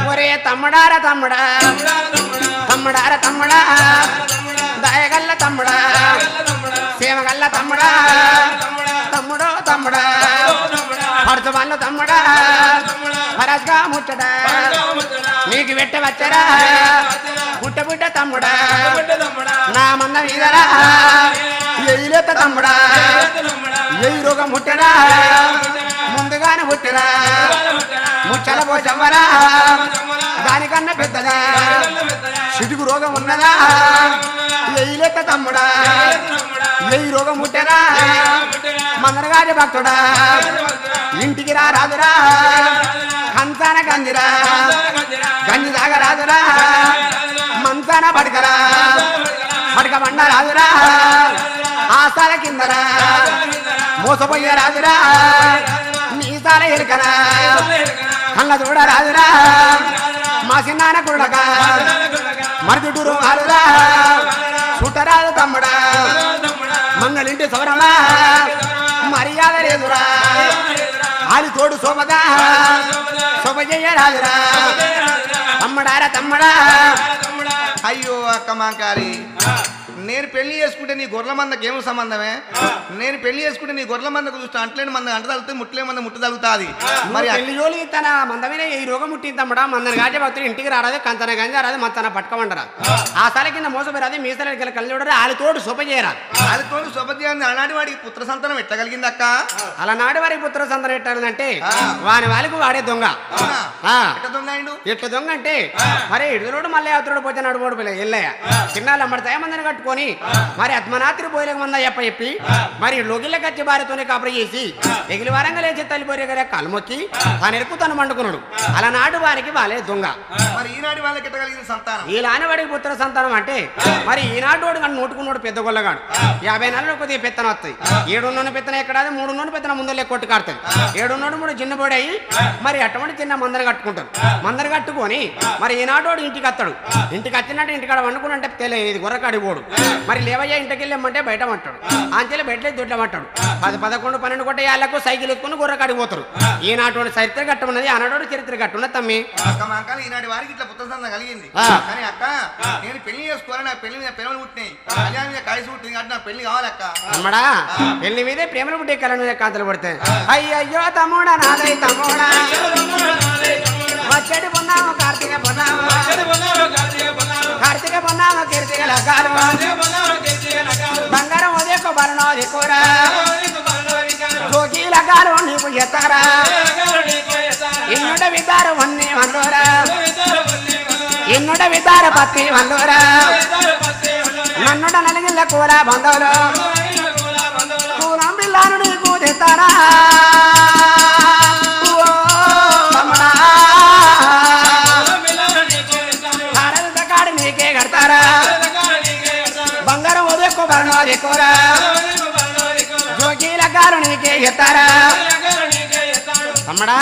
ఒరే తమ్ముడారా తమ్ముడా దయగల్ల తమ్ముడా సేమగల్ల తమ్ముడా తమ్ముడా పడుతు వాళ్ళ తమ్ముడా పరస్గా ముచ్చడా నీకు వెట్ట వచ్చరా పుట్ట తమ్ముడా నా మంద మీదరా ఎయిలేత తమ్ముడా ఎయి రోగం ముట్టరా ముందుగానే పుట్టిరా ముచ్చల పోచమ్మరా దానికన్నా పెద్దదా సిటుకు రోగం ఉన్నదా ఎయిలేత తమ్ముడా ఎయి రోగం ముట్టరా మందరగారి భక్తుడా ఇంటికి రాదురా కంచాన గంజిరా గంజి తాగరాదురా మంచాన పడకరా పడక బండ రాదురా ఆస్తాల కిందరా మోసపోయే రాదురా మీసాల ఎరుకరా కళ్ళ చూడ రాదురా మా చిన్నాన కుడక మరుదుటూరు రాదురా చుట్టరాదు తమ్ముడా మంగళింటి సౌరమా మర్యాద లేదురా ఆలి తోడు శోభదా శోభ చెయ్యరాదురా తమ్ముడా అయ్యో అక్క మాంకారి నేను పెళ్లి చేసుకుంటే నీ గొర్రెల మందకి ఏమో సంబంధమే నేను పెళ్లి చేసుకుంటే నీ గొర్రెల మందకు చూస్తే అంటలేని మంద అంట తగులుతుంది ముట్లే మంద ముట్ట తగులుతుంది మరి పెళ్లి జోలి తన మందమైన ఈ రోగం ముట్టింది తమ్ముడా మందని గాజే భక్తులు ఇంటికి రారాదే కంచన గంజ రాదు మంచన పట్టుకోమంటారా ఆ సల కింద మోసపోరాది మీసల కళ్ళు చూడరా ఆలి తోడు శోభ చేయరా ఆలి తోడు శోభ చేయాలి అలాంటి వాడికి పుత్ర సంతానం ఎట్టగలిగింది అక్క అలనాటి వారికి పుత్ర సంతానం ఎట్టాలంటే వాని వాళ్ళకి వాడే దొంగ ఎట్ట దొంగ అంటే మరే ఇడుదరోడు మళ్ళీ అవతరుడు పోతే నడుమోడు ఎల్లయ్య చిన్నాళ్ళు అమ్మడితే మందని కట్టుకో కట్టుకొని మరి అత్మనాత్రి పోయిలకు మంద చెప్పి మరి లొగిళ్ళ కచ్చి భార్యతోనే కాపురం చేసి ఎగిలి వారంగా లేచి తల్లి పోరే గారి కలుమొక్కి తను ఎరుకు తను మండుకున్నాడు. అలా నాడు వారికి వాళ్ళే దొంగ. మరి ఈనాటి వాళ్ళకి ఎట్ట కలిగిన సంతానం? ఈ లానవాడికి పుత్ర సంతానం అంటే మరి ఈనాడు కానీ నోటుకున్నాడు పెద్ద గొల్లగాడు. 50 నెలలు కొద్దిగా పెత్తనం వస్తాయి. 7 పెత్తనం ఎక్కడ 3 పెత్తనం ముందర కొట్టు కాడుతుంది. 7 3 చిన్నబోడి అయ్యి మరి అటువంటి చిన్న మందరు కట్టుకుంటారు. మందరు కట్టుకొని మరి ఈనాటోడు ఇంటికి వస్తాడు. ఇంటికి వచ్చినట్టు ఇంటికాడ వండుకున్నంటే తెలియదు గుర్రకాడి పోడు. మరి లేవయ్యా ఇంటికి వెళ్ళమంటే బయట పట్టాడు. అంచెలు బెడ్లే దొడ్ల పట్టాడు. 10 11 12 కొట్టే ఏళ్లకు సైకిల్ ఎత్తుకుని గుర్రకాడికి పోతారు. ఈనాటోడు చరిత్ర కట్టున్నది ఆనాటోడు చరిత్ర కట్టున్నది తమ్మి. ఈనాటి వారికి ఇట్లా పుత్ర సంతానం కలిగింది. కానీ అక్క నేను పెళ్లి చేసుకోవాలి, నా పెళ్లి మీద ప్రేమలు పుట్టినాయి, కళ్యాణం మీద కలిసి పుట్టింది కాబట్టి నా పెళ్లి కావాలక్క. అమ్మడా పెళ్లి మీదే ప్రేమలు పుట్టే కళ మీద కాంతలు పడతాయి. అయ్యయ్యో తమ్ముడా నాదై తమ్ముడా వచ్చేటి పొన్నాము కార్తీక పొన్నాము కార్తీక పొన్నాము కీర్తిక లగాలు బంగారం ఉదయకు బరణో దిక్కురా జోగి లగాలు నీకు ఎత్తారా ఇన్నుట విదారు వన్ని వందోరా ఇన్నుట విదార పత్తి వందోరా నన్నుట నలిగిల్ల కూర బంధువులు కూరం పిల్లాను నీకు తెస్తారా నీకే కడతారా బంగారం ఉదయకు బరణో దిక్కురా జోగీల గారు నీకే ఎత్తారా అమ్మడా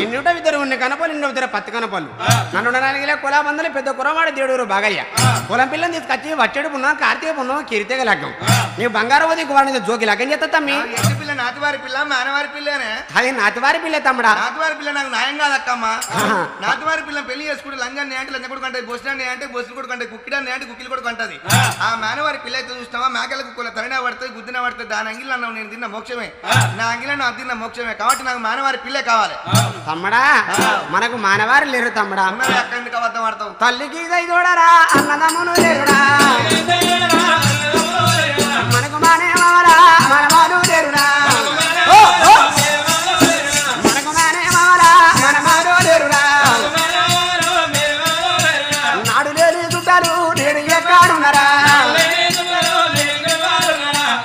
ఎన్నుట ఇద్దరు ఉన్న కనపలు ఇన్నో ఇద్దరు పత్తి కనపలు నన్ను నలిగిలే కులా మందలు పెద్ద కురవాడు దేవుడు బాగయ్య కులం పిల్లని తీసుకొచ్చి వచ్చేడు పున్నాం కార్తీక పున్నాం కీర్తిక లగ్గం నీవు బంగారం ఉదయకు వాడిని జోగి లగ్గం చేస్తా తమ్మి. పిల్ల నాతివారి పిల్ల మానవారి పిల్లనే అది నాతివారి పిల్ల తమ్ముడా. నాతివారి పిల్ల నాకు న్యాయం కాదక్కమ్మా. నాతివారి పిల్ల పెళ్లి చేసుకుంటే లంగాన్ని అంటే లంజ కొడుకు అంటే బొస్టాన్ని అంటే బొస్సులు కొడుకు అంటే కుక్కిడాన్ని అంటే కుక్కిలు కొడుకు అంటది. ఆ మానవారి పిల్ల అయితే చూస్తావా మేకల కుక్కల తరినా పడుతుంది గుద్దిన పడుతుంది. దాని అంగిల్ అన్నావు నేను తిన్న మోక్షమే, నా అంగిలను అది తిన్న మోక్షమే కాబట్టి నాకు మానవారి పిల్లే కావాలి తమ్ముడా. మనకు మానవారు లేరు తమ్ముడా. అక్కడికి అబద్ధం ఆడతావు. తల్లికి చూడరా అన్నదమ్ములు లేరుడా మనకు మానేవారా మనవారు లేరురా మనకు మానేవారా మనవారు లేరురా నాడు లేని చుట్టాలు నేను ఎక్కడున్నారా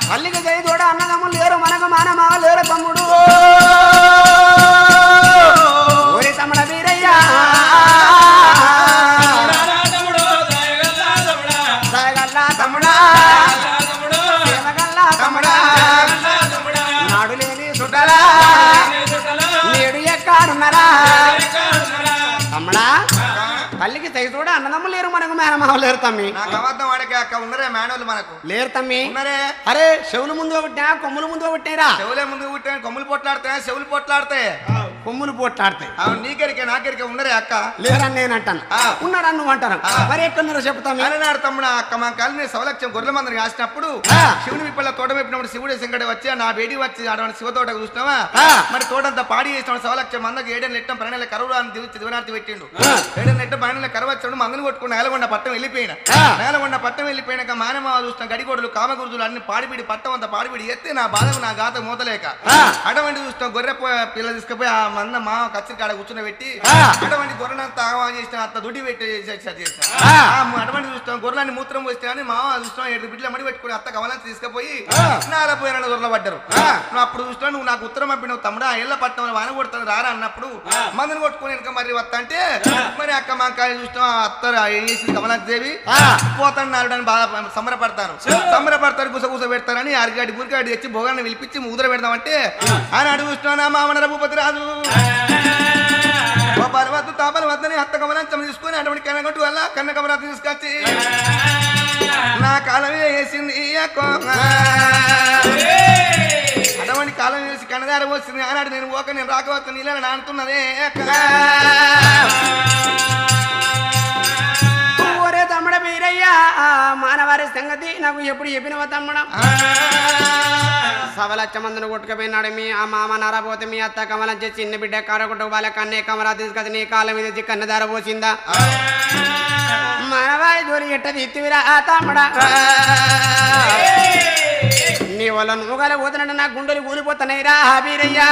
తల్లికి చూడ అన్నదమ్ములు లేరు మనకు మానమావ లేరు తమ్ముడు. ఓరి తమ్ముడ వీరయ్యా తమ్ముడా తమ్ముడా నాడు లేని చుట్టాలా నేడు ఎక్కడున్నారా తమ్ముడా. తల్లికి చూడ అన్నదమ్ములు లేరు మనకు మేనమావ లేరు తమ్మి. నాకు అబద్ధం ఆడకే అక్క ఉన్నరే మేనోళ్ళు మనకు లేరు తమ్మి. ఉన్నరే. అరే చెవులు ముందు పుట్టినా కొమ్ములు ముందు పుట్టినారా? చెవులే ముందు పుట్టినా కొమ్ములు పొట్లాడతాయి చెవులు పొట్లాడతాయి కొమ్ములు పోట్లాడతాయి. అవును నీకెరికే నాకెరికే ఉన్నరే అక్క. లేరని నేను అంటాను ఉన్నాడని నువ్వు అంటాను. మరి ఎక్కడున్నారో చెప్తాను. అలనాడు తమ్ముడు అక్క మా కాలనీ సవలక్ష్యం గొర్రెల మందిని కాసినప్పుడు శివుని విప్పల తోట వేపినప్పుడు శివుడు శంకడి వచ్చి నా బేడి వచ్చి అటువంటి శివ తోట చూసినావా మరి తోటంతా పాడి చేసిన సవలక్ష్యం మందకి 7 నెట్టం 12 నెలల కరువు అని దివనార్తి పెట్టిండు. 7 నెట్టం 12 నెలల కరువు వచ్చాడు మందుని కొట్టుకుని నేలగొండ పట్టం వెళ్ళిపోయినా. నేలగొండ పట్టం వెళ్ళిపోయినాక మానమావ చూసిన గడిగోడలు కామగురుజులు అన్ని పాడిపిడి పట్టం అంతా పాడిపిడి ఎత్తే నా బాధకు నా గాత మూతలేక అటువంటి చూసిన గొర్రె పిల్ల తీసుకుపోయి ఆ మంద మా కచ్చి కాడ కూర్చుని పెట్టి అటువంటి గొర్రెనంతా ఆహ్వానం చేసిన అంత దుడ్డి పెట్టి అటువంటి చూస్తాం గొర్రెలని మూత్రం పోస్తే అని మా చూస్తాం 7 బిడ్డలు మడి పెట్టుకుని అత్త కవలని తీసుకుపోయి నాలపోయిన గొర్రెలు పడ్డారు. అప్పుడు చూస్తాను నువ్వు నాకు ఉత్తరం పంపినావు తమ్ముడా ఎల్ల పట్టణంలో వాన కొడతాను రారా అన్నప్పుడు మందుని కొట్టుకుని వెనక మరి వస్తా అంటే మరి అక్క మా కాయ చూస్తాం అత్త ఏం చేసి కమలాంతి దేవి పోతాను నాలుడని బాధ సంబరపడతారు గుసగుస పెడతారని అరిగాడి గురిగాడి తెచ్చి భోగాన్ని పిలిపించి ముద్ర పెడదామంటే ఆయన అడుగు చూస్తున్నా మామన భూపతి రాజు పర్వత తాపల వద్దని అత్త కమలాంచం తీసుకుని అటువంటి కన్నగొట్టు వల్ల కన్న కమలాంతి తీసుకొచ్చి నా కాలం వేసింది అటువంటి కాలం వేసి కన్నదార వచ్చింది ఆనాడు నేను పోక నేను రాకపోతే నీళ్ళ నానుతున్నదే. ఒరే తమ్ముడ మీరయ్యా మానవారి సంగతి నాకు ఎప్పుడు చెప్పినవా తమ్ముడ. సవలచ్చ మందును కొట్టుకుపోయినాడు మీ ఆ మామ నారపోతే మీ అత్త కమలం చేసి చిన్న బిడ్డ కారకొట్టు వాళ్ళ కన్నే కమరా తీసుకొచ్చి నీ కాళ్ళ మీద కన్న ధార పోసిందా మనవారి జోలి ఎట్టది ఎత్తివిరా తమ్ముడా. నీ వల్ల నువ్వు గల పోతున్నట్టు నా గుండెలు కూలిపోతున్నాయిరా బీరయ్యా.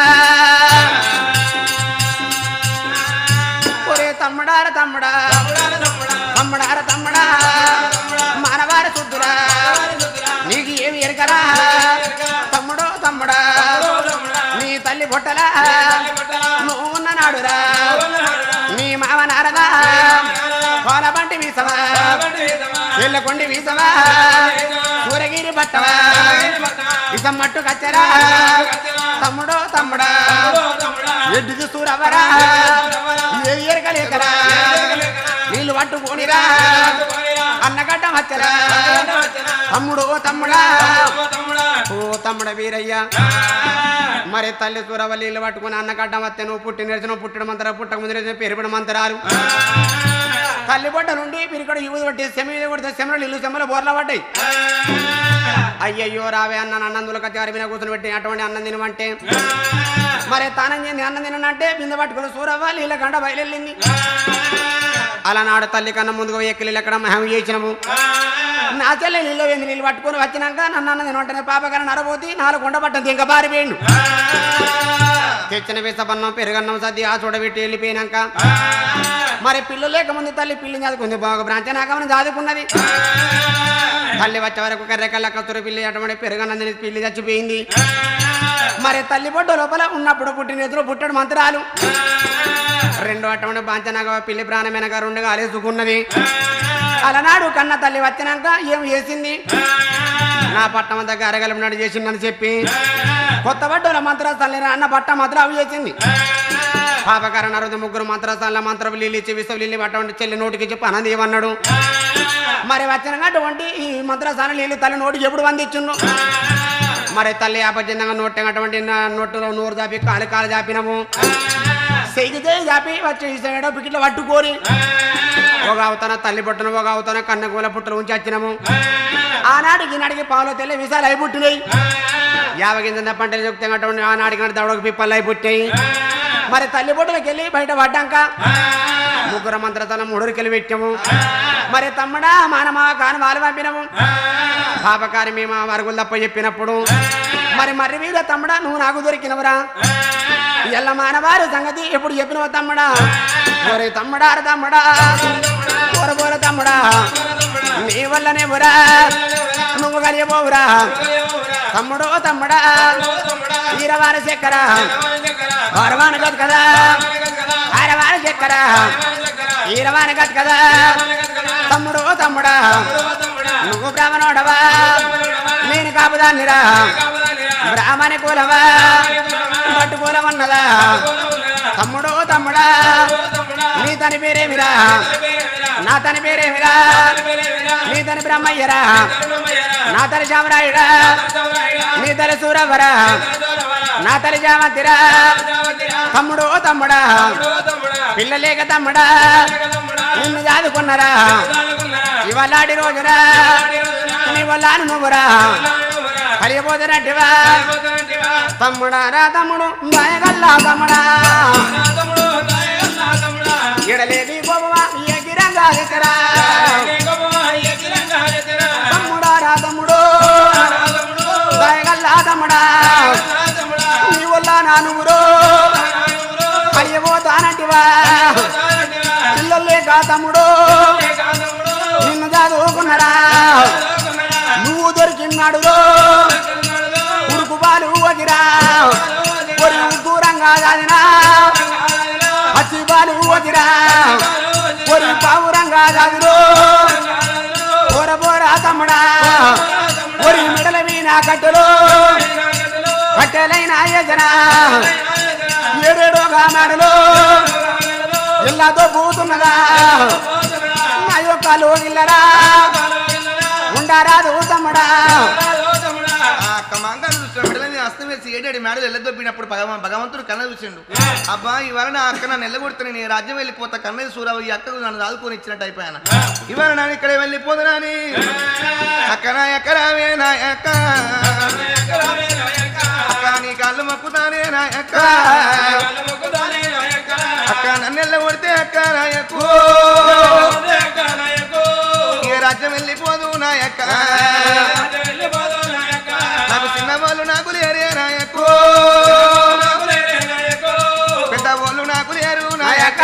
ఒరే తమ్ముడార తమ్ముడా తమ్ముడార తమ్ముడా మానవారి సుద్దురా నీకు ఏమి ఎరకరా తమ్ముడు తమ్ముడా నీ తల్లి పొట్టలా నువ్వు ఉన్న నాడురా నీ మామ నారదా కోలబంటి వీసవా వెళ్ళకొండి వీసవా సూరగిరి పట్టవా విసం మట్టు కచ్చరా తమ్ముడు తమ్ముడా ఎడ్డు సూరవరా ఏ ఎరకలేకరా నీళ్ళు పట్టుకోనిరా అన్నగడ్డ వచ్చరా తమ్ముడు తమ్ముడా ఓ తమ్ముడ వీరయ్య మరి తల్లి సూరవల్లి నీళ్ళు పట్టుకుని అన్నగడ్డ వస్తే నువ్వు పుట్టి నేర్చిన పుట్టడం మంతరా పుట్టక ముందు నేర్చిన పెరిపడం మంతరాలు తల్లి బొట్ట నుండి పిరికడు యువతి పట్టి సెమీలు కొడితే సెమలు ఇల్లు సెమలు బోర్ల పడ్డాయి అయ్యయ్యో రావే అన్న అన్నందులో కచ్చి అరిమిన కూర్చొని పెట్టి అటువంటి అన్నం తినమంటే మరి తానం చేసి అన్నం తినంటే బిందె పట్టుకుని సూరవ్వ నీళ్ళ గంట బయలుదేరింది అలనాడు తల్లి కన్నా ముందుగా ఎక్కిలి ఎక్కడ మేము చేసినాము నా చెల్లె నీళ్ళు ఏంది నీళ్ళు పట్టుకొని వచ్చినాక నన్ను అన్న తినమంటేనే పాపగారు నరబోతి 4 కొండ పట్టంది ఇంకా పారిపోయిండు తెచ్చిన విసపన్నం పెరుగన్నం సర్ది ఆ చూడబెట్టి వెళ్ళిపోయినాక మరి పిల్లు లేకముందు తల్లి పిల్లిని చదువుకుంది బాగా బ్రాంచనాకమని చదువుకున్నది తల్లి వచ్చే వరకు కర్రెకల్ల కస్తురు పిల్లి అటువంటి పెరుగన్నం పిల్లి చచ్చిపోయింది మరి తల్లి బొడ్డు లోపల ఉన్నప్పుడు పుట్టిన ఎదురు పుట్టడు మంత్రాలు రెండో అటువంటి బాంచనాక పిల్లి ప్రాణమైనగా 2 అలేసుకున్నది అలనాడు కన్న తల్లి వచ్చినాక ఏం చేసింది నా పట్టం దగ్గర అరగలనాడు చేసిందని చెప్పి కొత్త బడ్డోల మంత్రస్థానం అన్న పట్ట మాత్రం అవి చేసింది పాపకారణ 3 మంత్రస్థానంలో మంత్రం నీళ్ళు ఇచ్చి విసవ నీళ్ళు అటువంటి చెల్లి నోటికి చెప్పి అన్నది ఏమన్నాడు మరి వచ్చిన అటువంటి ఈ మంత్రస్థానం నీళ్ళు తల్లి నోటికి ఎప్పుడు అందించుండు మరి తల్లి అపజందంగా నోటటువంటి నోటులో నోరు చాపి కాలు చాపినము సెగితే చాపి వచ్చి పికిట్లో పట్టుకొని ఒక అవతన తల్లి పుట్టను ఒక అవతన కన్నగూల పుట్టలు ఉంచి వచ్చినాము ఆనాటికి ఈనాటికి పావులో తెల్ల విషాలు అయి పుట్టినాయి 50 గింజ పంటలు చెప్తే ఆనాటికి దవడకు పిప్పలు అయి పుట్టాయి మరి తల్లి పుట్టలకి వెళ్ళి బయట పడ్డాక 3 మంత్రతనం 3 కెళ్ళి పెట్టాము మరి తమ్ముడా మానమా కాని వాళ్ళు పంపినాము పాపకారి మేము వరుగులు తప్ప చెప్పినప్పుడు మరి మర్రి మీద తమ్ముడా నువ్వు నాకు దొరికినవరా ఎల్ల మానవారు సంగతి ఎప్పుడు చెప్పినవ తమ్ముడా ఒరే తమ్ముడా తమ్ముడా బోర తమ్ముడా నీ వల్లనే బురా నువ్వు కలియబోవురా తమ్ముడు తమ్ముడా ఈరవార చక్కెర వారవాన గదు కదా ఆరవార చక్కెర ఈరవాన గదు కదా తమ్ముడు తమ్ముడా నువ్వు బ్రాహ్మణోడవా నేను కాపుదాన్నిరా బ్రాహ్మణ కులవా పట్టు కులమన్నదా తమ్ముడు తమ్ముడా నీ తని పేరేమిరా నా తని పేరేమిరా నీ తని బ్రహ్మయ్యరా నా తల్లి శామరాయుడా నీ తల్లి సూరవరా నా తల్లి జామతిరా తమ్ముడు తమ్ముడా పిల్లలేక తమ్ముడా నిన్ను చదువుకున్నారా ఇవాళ రోజురా నీ వల్ల నువ్వురా కలియబోతున్నట్టువా తమ్ముడా రా తమ్ముడు దయగల్లా తమ్ముడా ఎడలేది బొమ్మా ఎగిరంగా ఎక్కరా తమ్ముడా రా తమ్ముడు దయగల్లా తమ్ముడా నీ వల్ల నా నువ్వురు కలియబోతానంటివా పిల్లలేక తమ్ముడు నిన్ను చదువుకున్నారా నువ్వు దొరికినాడు ఉరుకు బాలు వగిరా దూరంగా కాదినా అచ్చి బాలు వగిరా పావురంగా కాదురు బోర తమ్ముడా ఒరి మెడల మీనా కట్టెలు కట్టెలైన యజన ఏడేడోగా మెడలు ఇల్లాతో పోతున్నదా నా యొక్క లోగిల్లరా ఉండారాదు తమ్ముడా అస్తం వేసి ఏడాడి మేడలు ఎల్లదొబ్బినప్పుడు భగవంతుడు కన్న చూసిండు అబ్బా ఇవాళ నా అక్క నన్ను ఎల్లగొడుతున్నా నేను రాజ్యం వెళ్ళిపోతా కన్నది సూరావు ఈ అక్కకు నన్ను దాదుకొని ఇచ్చినట్టు అయిపోయాను ఇవాళ నేను ఇక్కడ వెళ్ళిపోదునాని అక్క నా ఎక్కరావే నా అక్క అక్క నీ కాళ్ళు మొక్కుతానే నా అక్క అక్క నన్ను ఎల్లగొడితే అక్క నా ఎక్కువ ఏ రాజ్యం వెళ్ళిపోదు నా అక్క నాకు చిన్న వాళ్ళు నాకు లేరే నాయకు పెద్ద వాళ్ళు నాకు లేరు నాయక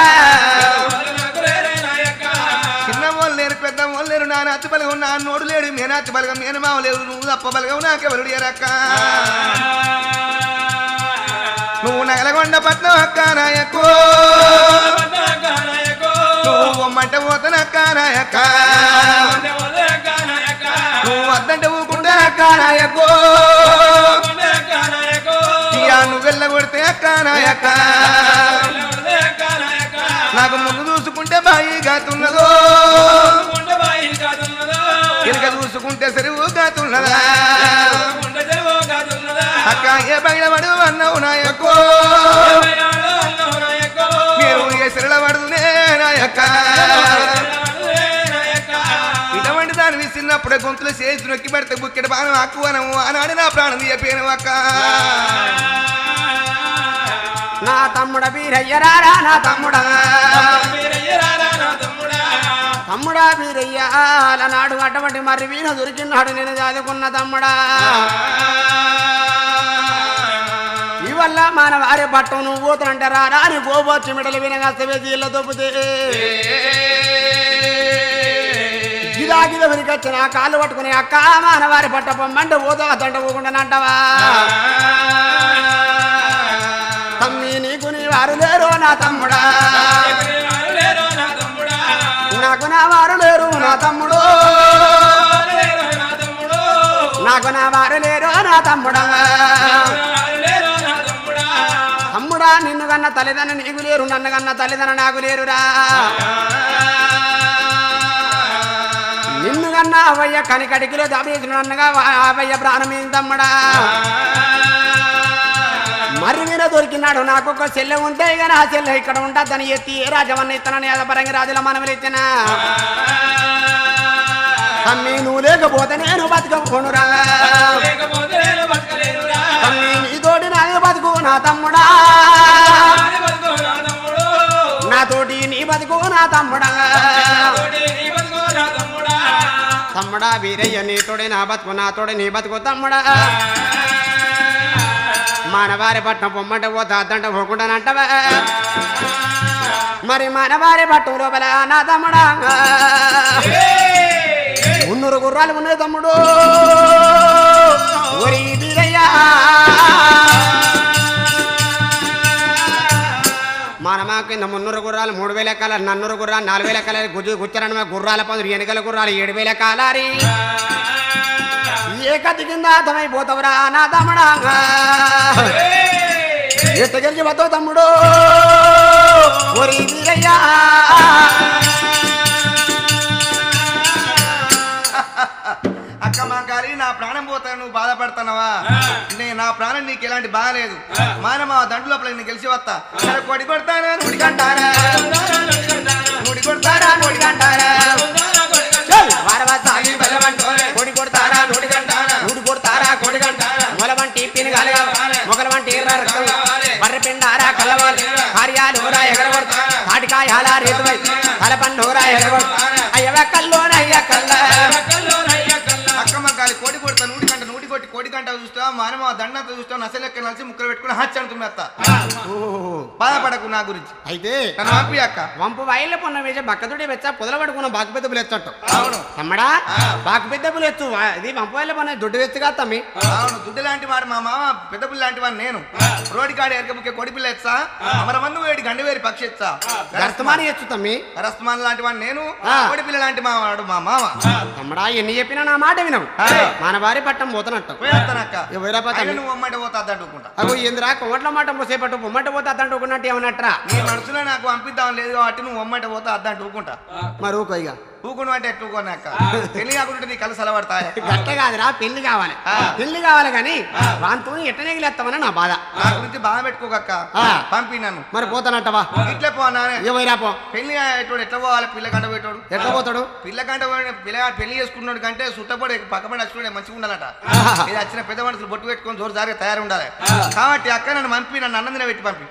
చిన్న వాళ్ళు లేరు పెద్ద వాళ్ళు లేరు నా అతి పలిగా ఉన్న నోడు లేడు లేడు మేనాచి బలగం మేనమావ లేదు నువ్వు తప్ప బలగం నాకెవరుడు ఎరక్క నువ్వు నగలగొండ పట్నం అక్క నాయకు నువ్వు బొమ్మంట పోతనక్క నాయక్క నువ్వు వద్దంటే ఊకుంటే అక్క నాయకు నువ్వు వెళ్ళ కొడితే అక్క నాయక్క నాకు ముందు చూసుకుంటే బాయి గాతున్నదో వెనుక చూసుకుంటే సెరువు గాతున్నదా అక్క ఏ బయట పడు అన్నావు నాయకో మీరు ఏ సెరల పడునే నాయక్క ఇటువంటి దాన్ని విసిరినప్పుడే గొంతులు చేసి నొక్కి పడితే బుక్కెడు బాణం ఆకువనము ఆనాడు నా ప్రాణం చెప్పాను అక్క నా తమ్ముడ వీరయ్యరారా నా తమ్ముడా తమ్ముడా వీరయ్య అలనాడు అటువంటి మరి వీణ దొరికినాడు నేను చదువుకున్న తమ్ముడా ఇవల్ల మన వారి పట్టం నువ్వు పోతానంటే రారా అని గోబొచ్చి మిడలు వినగాస్తే జీళ్ళ దొబ్బుతే గిదాగిద వెనుకొచ్చిన కాళ్ళు పట్టుకుని అక్క మన వారి పట్ట పొమ్మంటే పోతా తంట పోకుండానంటవా తమ్మి నీకు నీ వారు లేరు నా తమ్ముడా నాకు నా వారు లేరు నా తమ్ముడు నాకు నా వారు లేరు నా తమ్ముడా తమ్ముడా నిన్ను కన్న తల్లిదండ్రులు నీకు లేరు నన్ను కన్న తల్లిదండ్రులు నాకు లేరురా నిన్ను కన్నా అవయ్య కనికడికిలో దాబేసినన్నగా అవయ్య ప్రాణమీ తమ్ముడా మరి మీద దొరికినాడు నాకు ఒక చెల్లె ఉంటే ఇక నా చెల్లె ఇక్కడ ఉంటుందని ఎత్తి ఏ రాజవన్న ఇత్తనని అదపరంగా రాజుల మనవలు ఇచ్చిన తమ్మి నువ్వు లేకపోతే నేను బతకపోనురా తమ్మి నీతోటి నాది బతుకు నా తమ్ముడా నాతోటి నీ బతుకు నా తమ్ముడా తమ్ముడా వీరయ్య నీతోడి నా బతుకు నాతోడి నీ బతుకు తమ్ముడా మనవారి పట్నం పొమ్మంట పోతా అద్దంట పోకుండానంటవా మరి మనవారి పట్టం లోపల నా తమ్ముడా మున్నూరు గుర్రాలు ఉన్నాయి తమ్ముడు ఒరి వీరయ్యా మనమా కింద 300 గుర్రాలు 3000 ఎక్కాలి 400 గుర్రాలు 4000 ఎక్కాలి గుచ్చరణ గుర్రాల పందులు ఎనకల గుర్రాలు 7000 ఎక్కాలి ఏ కత్తి కింద అర్థమైపోతావురా నా తమ్ముడా ఎత్త గెలిచి పోతావు తమ్ముడు ఒరి వీరయ్యా అక్క మాంకారి నా ప్రాణం పోతా నువ్వు బాధపడుతున్నావా నా ప్రాణం నీకు ఎలాంటి బాధ లేదు మానమా దండు లోపల నేను గెలిచి వస్తా కొడి కొడతానా నుడికంటారా నుడి కొడతారా నుడికంటారా కొడి కొడతారా నుడి కొడతారా కొడికంటారా మొలవంటి పినగాలిగా మొగల వంటి బర్రె పిండారా కల్లవాలి కార్యాలు ఎగరగొడతా తాటికాయాల రేతువై తలపండోరా ఎగరగొడతా అయ్యవ కల్లోన అయ్య కల్ల అక్కమ్మ కోడి కొడతా నూటి కొట్టి కోడి గంట చూస్తా మానవ దండంతా చూస్తా నసలెక్క నలిసి ముక్కలు పెట్టుకుని హచ్చి అంటున్నా బాధపడకు నా గురించి అయితే పంపి అక్క వంపు వైళ్ళ పొన్న వేసే బక్కతుడి వెచ్చ పొదల పడుకున్న బాకు పెద్ద పులెచ్చట్టు అవును తమ్మడా బాకు పెద్ద పులెచ్చు ఇది వంపు వైళ్ళ పొన్న దుడ్డు వెచ్చుగా తమ్మి అవును దుడ్డు లాంటి వాడు మా మామ పెద్ద పుల్ల లాంటి వాడు నేను రోడ్డు కాడ ఎరకముకే కొడి పిల్ల ఎచ్చా అమరమందు వేడి గండవేరి పక్షి ఎచ్చా రస్తమాని ఎచ్చు తమ్మి రస్తమాన్ లాంటి వాడు నేను కొడి పిల్ల లాంటి మా వాడు మా మామ తమ్మడా ఎన్ని చెప్పినా నా మాట వినవు మన వారి పట్టం పోతనట్టు నువ్వు అమ్మాట పోతా అద్దంటుకుంటా అగో ఇంద్రా కోట్ల మాట పోసేపట్టు పొమ్మట పోతే అద్దంటుకున్నట్టు ఏమన్నట్రా నీ మనసులో నాకు పంపిద్దాం లేదు కాబట్టి నువ్వు అమ్మాట పోతా అద్దంటుకుంటా మరి ఊకో ఇక ఊకును అంటే ఎట్టుకోనాక పెళ్లి కాకుండా నీ కళ్ళు సలబడతాయి గట్ట కాదురా పెళ్లి కావాలి పెళ్లి కావాలి కానీ వాంతో ఎట్ట నెగిలేస్తామని నా బాధ నా గురించి బాధ పెట్టుకోకక్క పంపి నన్ను మరి పోతానంటవా ఇట్లే పోనా ఏమైనా పో పెళ్లి అయ్యేటోడు ఎట్లా పోవాలి పిల్ల గంట పెట్టాడు ఎట్లా పోతాడు పిల్ల గంట పిల్లగాడు పెళ్లి చేసుకున్నాడు కంటే సుట్టపడి పక్కపడి వచ్చి మంచిగా ఉండాలట ఇది వచ్చిన పెద్ద మనుషులు బొట్టు పెట్టుకొని జోరు జారిగా తయారు ఉండాలి కాబట్టి అక్క నన్ను పంపి నన్ను అన్నం తిన పెట్టి పంపి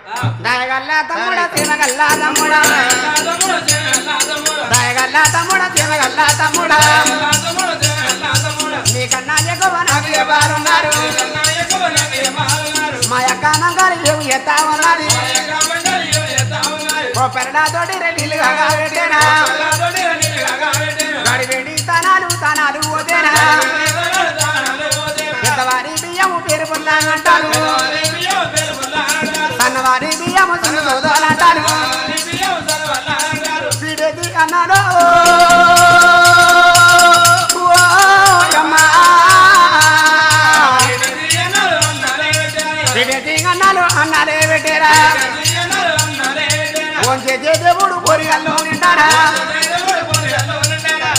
తమ్ముడా నీకన్నా ఎక్కువ నాకు ఎవరున్నారు మా యొక్క నంగారు ఏమి ఎత్తా ఉన్నది ఓ పెరడాతోటి రెడీలుగా పెట్టేనా గడివేడి తనాలు పోతేనా పెద్దవారి బియ్యము పేరు పుల్లా అంటారు సన్నవారి బియ్యము సన్నదోదలు అంటారు పిడేది అన్నాడు అన్నాలు అన్నాలే పెట్టేరా చేసే దేవుడు పొరిగల్లో నిండాడా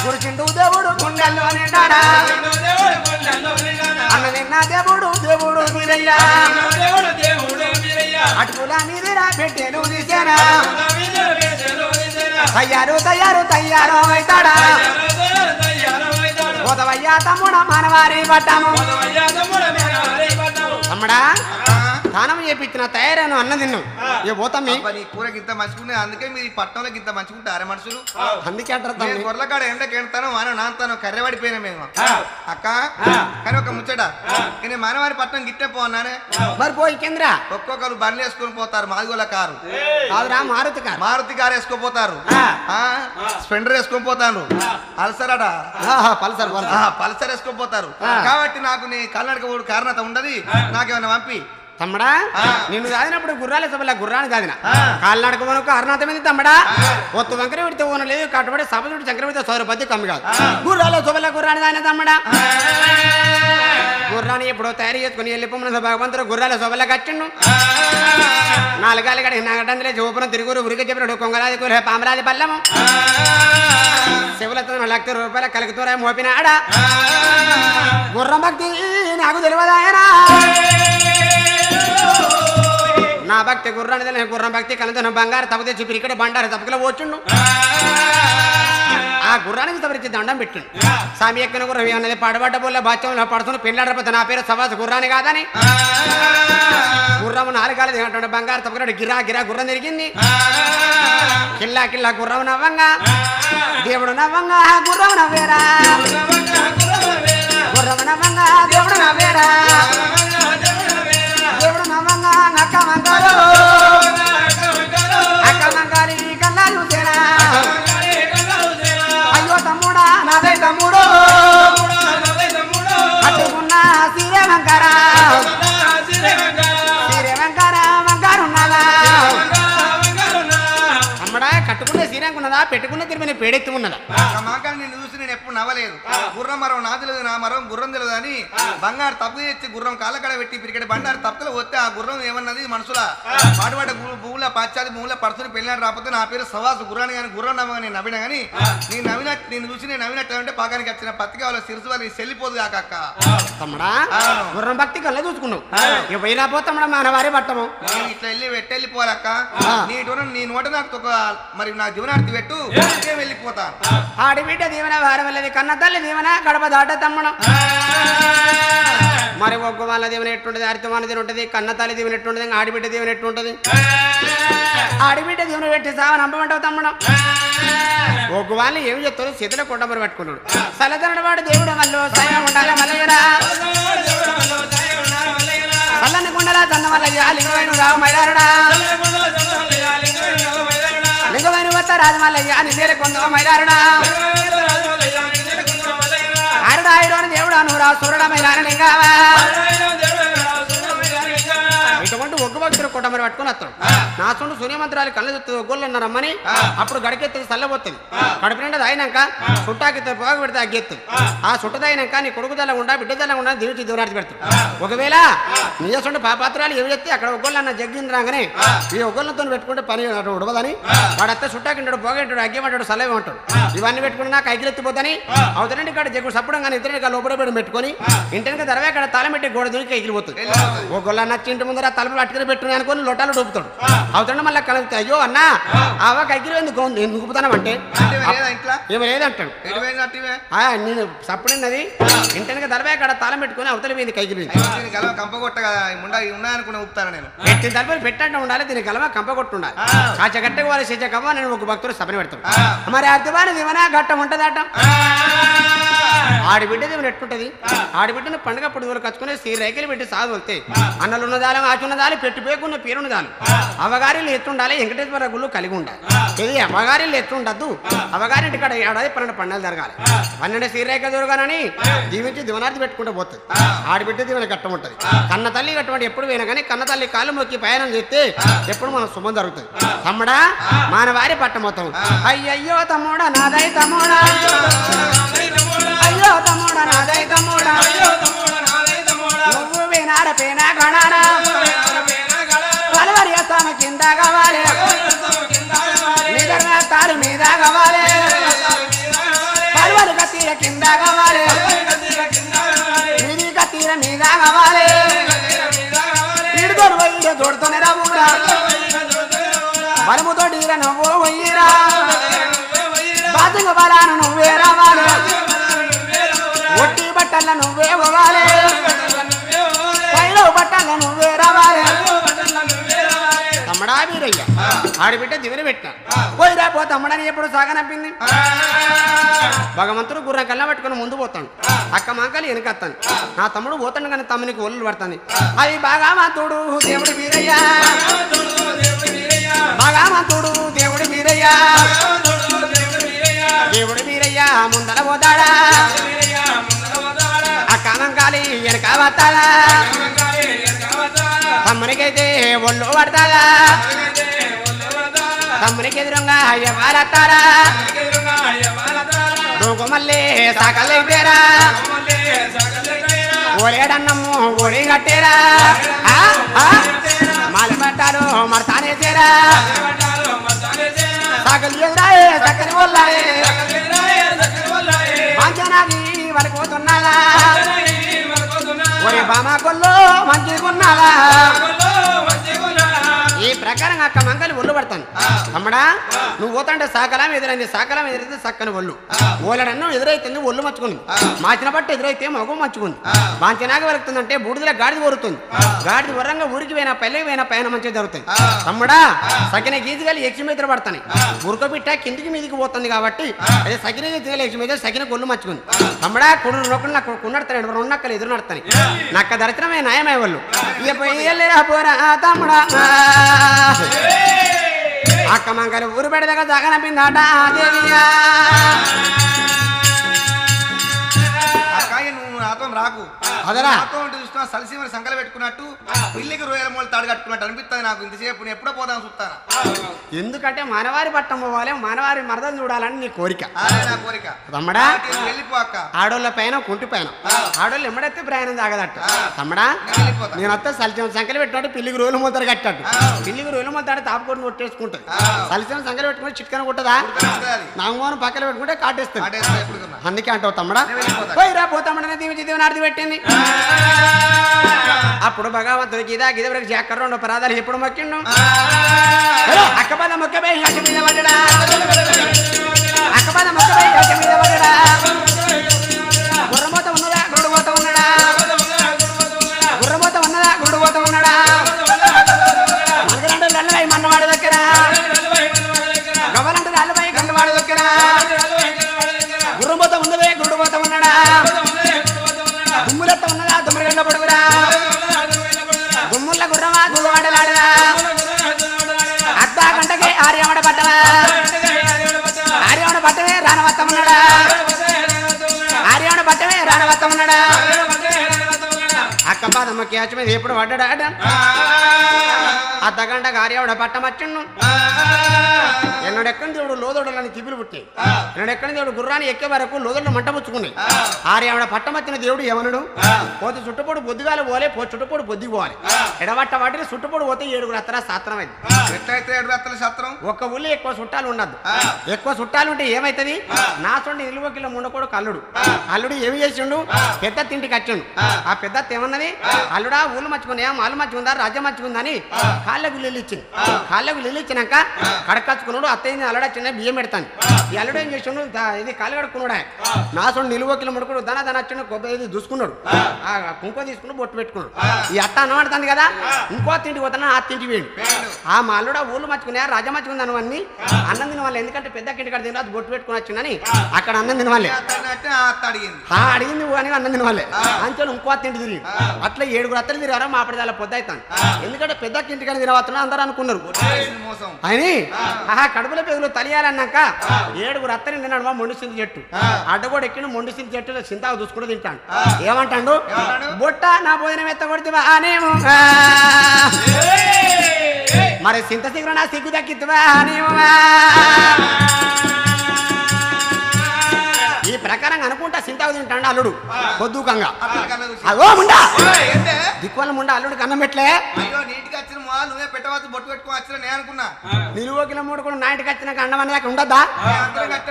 గురిచిండు దేవుడు గుండెల్లో నిండాడా అన్న నిన్న దేవుడు దేవుడు మీరయ్యా అటుకుల మీదిరా పెట్టేను తీసేనా తయ్యారు అవుతాడా పోతవయ్యా తమ్ముడా మనవారి పట్టాము తమ్ముడా స్నానం చేపించిన తయారైన అన్న తిన్నాం ఏ పోతాం కూరకి ఇంత మంచుకుంటే అందుకే మీరు పట్టణంలోకి ఇంత మంచుకుంటారా మనుషులు అందుకే అంటారు గొర్రెకాడ ఎండకి ఎండతాను మానవ నాంతాను కర్రె పడిపోయినా మేము అక్క కానీ ఒక ముచ్చట నేను మానవారి పట్టణం గిట్టే పోన్నానే మరి పోయి కింద ఒక్కొక్కరు బండ్లు వేసుకొని పోతారు మాదిగోళ్ళ కారు కాదురా మారుతి కారు వేసుకోపోతారు స్పెండర్ వేసుకొని పోతాను పల్సర్ పల్సర్ వేసుకొని పోతారు కాబట్టి నాకు నీ కళ్ళనడక కారణత ఉండదు నాకేమన్నా పంపి తమ్మడా నిన్ను దాదినప్పుడు గుర్రాల సభల గుర్రాన్ని దాదిన కాళ్ళనడక మనకు అరుణాతమైంది తమ్మడా ఒత్తు వంకర విడితే లేదు కట్టుబడి సభ చక్రవర్తి 100 రూపాయలు కమ్మి కాదు గుర్రాల సభల గుర్రాన్ని దాని తమ్మడా గుర్రాన్ని ఎప్పుడో తయారు చేసుకుని వెళ్ళిపోమన్న భగవంతుడు గుర్రాల సభల కట్టిండు 4 గాలి కడిగి నాగటందులే చూపున తిరుగురు ఉరికి చెప్పినాడు కొంగలాది కూర పామరాది పల్లము శివులతో 1,00,000 రూపాయల కలుగుతూరా మోపినాడా గుర్రం భక్తి నాకు తెలియదాయనా నా భక్తి గుర్రాన్ని గుర్రం భక్తి కలతో బంగారు తప్పు తెచ్చి ఇక్కడ బండారు తప్పుకలో వచ్చుండు ఆ గుర్రానికి తవరించి దండం పెట్టిండు సామి ఎక్కిన గుర్రం అన్నది పడబడ్డ బోళ్ళ బాచ్యంలో పడుతున్న పెళ్ళాడపోతే నా పేరు సవాస గుర్రాన్ని కాదని గుర్రం 4 గాలి దిగంటాడు బంగారు తప్పుకున్నాడు గిరా గిరా గుర్రం తిరిగింది కిల్లా కిల్లా గుర్రం నవ్వంగా దేవుడు నవ్వంగా గుర్రం నవ్వేరా గుర్రం నవ్వంగా దేవుడు నవ్వేరా దేవుడు నవ్వంగా అక్క మంగారు అక్క మంగారి కల్లాలు తేరా అయ్యో తమ్ముడా నాదే తమ్ముడు అట్టుకున్న సీరే వంకరా వంకారున్నదా అమ్మడా కట్టుకున్న సీరంకున్నదా పెట్టుకున్న తిరిగి పేడెత్తి ఉన్నదా నిన్ను చూసి నేను ఎప్పుడు నవ్వలేదు గుర్రం మరం నా తెలియదు నా మరం గుర్రం తెలియదు అని బంగారు తప్పు చేసి గుర్రం కాళ్ళకడ పెట్టి పిరికెడ బండారు తప్పులు వస్తే ఆ గుర్రం ఏమన్నది మనుషుల పాటుపడ్డ భూముల పాశ్చాత్య భూముల పడుతున్న పెళ్ళినాడు రాకపోతే నా పేరు సవాసు గుర్రాన్ని కానీ గుర్రం నమ్మగా నేను నవ్వినా కానీ నేను చూసి నేను నవ్వినట్టు అంటే పాకానికి వచ్చిన పత్రిక వాళ్ళ సిరుసు వాళ్ళకి చెల్లిపోదు కాక తమ్మడా గుర్రం భక్తి కల్లా చూసుకున్నావు ఇక పోయినా పోతామడా మన వారి పట్టము ఇట్లా వెళ్ళిపోవాలక్క నీ నోట నాకు మరి నా జీవనార్థి పెట్టు వెళ్ళిపోతా ఆడిబిడ్డ దీవెన వారి వల్లది కన్న తల్లి దీవెన గడప దాట తమ్మడం మరి ఒగ్గు వాళ్ళ దీవెన ఎట్టుంటది అరితమాన దీవెన ఉంటుంది కన్న తల్లి దీవెన ఎట్టుంటది ఆడిబిడ్డ దీవెన ఎట్టుంటది ఆడిబిడ్డ దీవెన పెట్టి సావని అంపమంటావు తమ్మడం ఒగ్గు వాళ్ళు ఏమి చెప్తారు చేతిలో కొండమరి పట్టుకున్నాడు సలదనడు వాడు దేవుడు మళ్ళీ సైవం ఉండాలి మల్లయ్యరా చల్లని గుండెలా చంద మల్లయ్య లింగమైన రావు మైలారుడా లింగమైన వద్ద రాజమల్లయ్య నిజేర కొంద మైలారుడా ఆరుడాయిరోని దేవుడు అనురా సూర్యుడమైలార లింగావా ఇటువంటి ఒగ్గు భక్తులు కుటుంబం పట్టుకుని వస్తాడు నా సొంత సూర్యమంత్రాలు కళ్ళు చెప్తుంది ఒగ్గులు రమ్మని అప్పుడు గడికెత్తుంది చల్లబోతుంది కడుపు నిండా అయినాక చుట్టాకి పోగ పెడితే అగ్గెత్తుంది ఆ చుట్టదైనాక నీ కొడుకుదల ఉండా బిడ్డదల ఉండా దివిచి దూరాటి పెడతాడు ఒకవేళ నీసొంటి పాపాత్రాలు ఏమి చెప్తే అక్కడ ఒగ్గులు అన్న జగ్గింది రాగానే ఈ ఒగ్గులతో పెట్టుకుంటే పని ఉడవదని వాడత్తే చుట్టాకింటాడు పోగంటాడు అగ్గేమంటాడు సలహే ఉంటాడు ఇవన్నీ పెట్టుకుని నాకు ఎగిరెత్తిపోతాని అవతరండి కాడ జగ్గుడు సప్పడం కానీ ఇద్దరిని లోపల పెట్టుకొని ఇంటికి దరవే అక్కడ తాళం పెట్టి గోడ దూరికి ఎగిరిపోతుంది ఒగ్గులు నచ్చి ఇంటి ముందర తలుపులు అట్టుకుని పెట్టుకుని అనుకుని లొట్టాలు డూపుతాడు అవుతాడు మళ్ళీ కలిపితే అయ్యో అన్నా ఆవా కైకిలు ఎందుకు ఎందుకుతానంటే ఏమి లేదంటాడు నేను సప్పుడున్నది ఇంటికి దరవే అక్కడ తాళం పెట్టుకుని అవతల పోయింది కైకిలు పెట్టిన తలుపులు పెట్టంటే ఉండాలి దీని గలవ కంపగొట్టు ఉండాలి కాచగట్టకు వాళ్ళు చేసే కవ్వ నేను ఒక భక్తుడు సపని పెడతాడు మరి అర్థమాన దివనా గట్టం ఉంటదట ఆడిబిడ్డ దేవుని ఎట్టుంటది ఆడిబిడ్డను పండుగ పొడుగులు కచ్చుకుని రైకిలు పెట్టి సాగు వెళ్తే అన్నలు ఉన్నదాలం ఆచున్నదాలు పెట్టిపోయకున్న పేరుని దాని అవగారిలు ఎత్తుండాలి వెంకటేశ్వర గుళ్ళు కలిగి ఉండాలి ఇది అవగారిలు ఎత్తుండద్దు అవగారింటి కాడ ఏడాది 12 పండుగలు జరగాలి 12 శ్రీరేఖ దొరగానని దీవించి దివనార్థి పెట్టుకుంటూ పోతుంది ఆడిపెట్టి దీవెన కట్టం ఉంటుంది కన్న తల్లి కట్టమంటే ఎప్పుడు పోయినా కానీ కన్న తల్లి కాళ్ళు మొక్కి ప్రయాణం చేస్తే ఎప్పుడు మన శుభం జరుగుతుంది తమ్ముడా మానవారి పట్ట మొత్తం అయ్యయ్యో తమ్ముడా నాదై తమ్ముడా అయ్యో తమ్ముడా నాదై తమ్ముడా నువ్వు వినాడ పేనా గణాడా పలవరి అస్సామ కింద కావాలి నిజంగా తారు మీద కావాలి పలవరి కత్తిర కింద కావాలి ఇది కత్తిర మీద కావాలి ఇడుదోడు పోయి తోడుతోనే రావురా బలముతో డీర నువ్వు పోయిరా బాతుకు బలాను నువ్వే రావాలి ఒట్టి బట్టల నువ్వే పోవాలి పైలో బట్టల నువ్వే రావాలి తమ్ముడా వీరయ్య ఆడిబిడ్డ దివిని పెట్టిన పోయిరా పో తమ్ముడని ఎప్పుడు సాగనంపింది భగవంతుడు గుర్రం కళ్ళ పట్టుకుని ముందు పోతాడు అక్క మంకలు వెనకత్తాను నా తమ్ముడు పోతాడు కానీ తమ్మునికి ఒళ్ళు పడతాను అది బాగా మంతుడు దేవుడు వీరయ్య బాగా మంతుడు దేవుడు వీరయ్య దేవుడు వీరయ్య ముందర పోతాడా అక్క మంకాలి వెనక వస్తాడా తమ్మునికైతే ఒళ్ళు పడతాదా తమ్మునికి ఎదురుగా అయ్యవారత్తారా నువ్వు మళ్ళీ సాకలేరా ఓలేడన్నమ్ము ఓడి కట్టేరా మాలి పట్టారు మడతానేసేరా సాకలు ఎదురాయే చక్కని వల్లాయే మంచనాది వలిపోతున్నారా ఒరే బామా కొల్లో మంచిగున్నారా ఈ ప్రకారం అక్క మంగలి ఒళ్ళు పడతాను తమ్ముడా నువ్వు పోతాంటే సాకలం ఎదురైంది సాకలం ఎదురైతే చక్కని ఒళ్ళు ఓలడన్నం ఎదురైతుంది ఒళ్ళు మచ్చుకుంది మాచిన పట్టు ఎదురైతే మగం మచ్చుకుంది మాంచినాక వెలుగుతుందంటే బూడిదల గాడిది ఊరుతుంది గాడిది వరంగా ఊరికి పోయినా పెళ్ళకి పోయినా పైన మంచిగా జరుగుతుంది తమ్ముడా సకిన గీజుగలి యక్షి మీద పడతాయి ఉరకబిట్ట కిందికి మీదికి పోతుంది కాబట్టి అదే సకిన గీజుగలి యక్షి మీద సకిన ఒళ్ళు మచ్చుకుంది తమ్ముడా కొడు నొక్కలు నాకు కున్నడతాడు రెండు నక్కలు ఎదురు నడతాయి నక్క దరిద్రమే న్యాయమే వాళ్ళు ఇక పోయలేరా పోరా తమ్ముడా అక్క మంగలి ఊరు పెడదాకా జగనపిందాట దేవియా నువ్వు నాతో రాకు అదరా నాతో చూస్తున్నా సలిసీమని సంకల పెట్టుకున్నట్టు పిల్లికి రొయ్యల మూల తాడు కట్టుకున్నట్టు అనిపిస్తుంది నాకు ఇంతసేపు నేను ఎప్పుడో పోదాం చూస్తాను ఎందుకంటే మానవారి పట్టం పోవాలి మానవారి మరదలు చూడాలని నీ కోరిక నా కోరిక తమ్ముడా వెళ్ళిపోక ఆడోళ్ళ పైన కుంటి పైన ఆడోళ్ళు ఎమ్మడైతే ప్రయాణం తాగదట్టు తమ్ముడా నేను వస్తే సలిసం సంకలు పెట్టినట్టు పిల్లికి రోజులు మొదలు కట్టాడు పిల్లికి రోజులు మొదలు తాపుకొని కొట్టేసుకుంటుంది సలిసం సంకలు పెట్టుకుని చిట్కన కొట్టదా నామోను పక్కన పెట్టుకుంటే కాటేస్తుంది అందుకే అంటావు తమ్ముడా పోయిరా పోతామని దీవనార్థి పెట్టింది అప్పుడు భగవంతుడి గీదా గీద వరకు జాకర్ రెండు పరాదాలు ఎప్పుడు మొక్కిండు అక్కపద మొక్కపై హసి మీద పడ్డా అక్కపద మొక్కపై హసి మీద పడ్డా గుర్రమోత ఉన్నదా గురుడుపోత ఉన్నాడా గుర్రమోత ఉన్నదా గురుడుపోత ఉన్నాడా మనకంటే నల్లవై మన్నవాడి దగ్గర గవ్వలంటే నల్లవై గండవాడి దగ్గర గుర్రమోత ఉన్నదే గురుడుపోత ఉన్నాడా దుమ్ములెత్త ఉన్నదా దుమ్ముగండ పొడుగురా దుమ్ముల గుర్రమా గురువాడలాడరా అర్ధ గంటకి ఆర్యమడ పట్టవా ఆర్యమడ పట్టవే రానవత్తం ఉన్నాడా ఆర్యమడ పట్టవే రానవత్తం ఉన్నాడా అక్క పాదమ్మకి ఆచ మీద ఎప్పుడు పడ్డాడా అర్ధ గంటకు ఆర్యమడ పట్టమచ్చుండు ఎన్నడెక్కని దేవుడు లోదోడలని తిప్పులు పుట్టాయి ఎన్నడెక్కని దేవుడు గుర్రాన్ని ఎక్కే వరకు లోదోళ్ళు మంట పుచ్చుకున్నాయి ఆర్యమడ పట్టమచ్చిన దేవుడు ఏమనడు పోతే చుట్టుపొడు బొద్దుగాలు పోలే చుట్టుపొడు బొద్ది పోవాలి ఎడబట్ట వాటిని చుట్టుపొడు పోతే 7 రత్తర శాస్త్రమైంది ఎట్లయితే 7 రత్తల శాస్త్రం ఒక్క ఊళ్ళో ఎక్కువ చుట్టాలు ఉండద్దు ఎక్కువ చుట్టాలు ఉంటే ఏమైతుంది నా సొంత నిలువ కిలో ముండకోడు కల్లుడు అల్లుడు ఏమి చేసిండు పెద్ద తింటికి వచ్చిండు ఆ పెద్ద ఏమన్నది అల్లుడా ఊళ్ళు మర్చుకున్నా మాలు మర్చుకుందా రాజ్యం మర్చుకుందా అని కాళ్ళకు లిల్లు ఇచ్చింది కాళ్ళకు లిల్లు ఇచ్చినాక కడకచ్చుకున్నాడు అత్తయ్య అల్లడా చిన్న బియ్యం పెడతాను ఈ అల్లుడు ఏం చేసిండు ఇది కాలు కడుక్కున్నాడు నా సొంత నిలువకిల ముడుకుడు దన వచ్చిన కొబ్బరి ఇది చూసుకున్నాడు ఆ కుంకుమ తీసుకుని బొట్టు పెట్టుకున్నాడు ఈ అత్త అన్నమాడుతుంది కదా ఇంకో తింటికి పోతాను ఆ తింటికి వేయండి ఆ మా అల్లుడు ఊళ్ళు మర్చుకున్నా రాజా మర్చుకుంది అన్నవన్నీ అన్నం తిన వాళ్ళు ఎందుకంటే పెద్ద ఇంటి కాడ తిన బొట్టు పెట్టుకుని వచ్చిందని అక్కడ అన్నం తినవాళ్ళే అడిగింది అని అన్నం తినవాళ్ళే అంచెలు ఇంకో తింటి తిరిగి అట్లా 7 అత్తలు తిరిగారా మా అప్పటి దాకా పొద్దు అవుతాను ఎందుకంటే పెద్ద ఇంటికాడ తినవస్తున్నా అందరూ అనుకున్నారు అని కడుపులో పెగులు తెలియాలన్నాక 7 అత్తని తిన్నాడు మా మొండి సింతి చెట్టు అడ్డగోడు ఎక్కిన మొండి సింతి చెట్టు చింతాకు చూసుకుంటూ తింటాడు ఏమంటాడు బొట్ట నా భోజనం ఎత్తగొడుతువా అనేమో మరి సింత సిగ్గు నా సిగ్గు దక్కిద్దువా అనేమో ఈ ప్రకారంగా అనుకుంటా సింతాకు తింటాడు అల్లుడు పొద్దుకంగా అగో ముండా దిక్కువల్ల ముండా అల్లుడికి అన్నం పెట్టలే నువ్వే పెట్టవచ్చు బొట్టు పెట్టుకుని వచ్చిన నేను అనుకున్నా నిలువకిల మూడు కూడా నా ఇంటికి వచ్చినాక అన్నం అనేది ఉండద్దా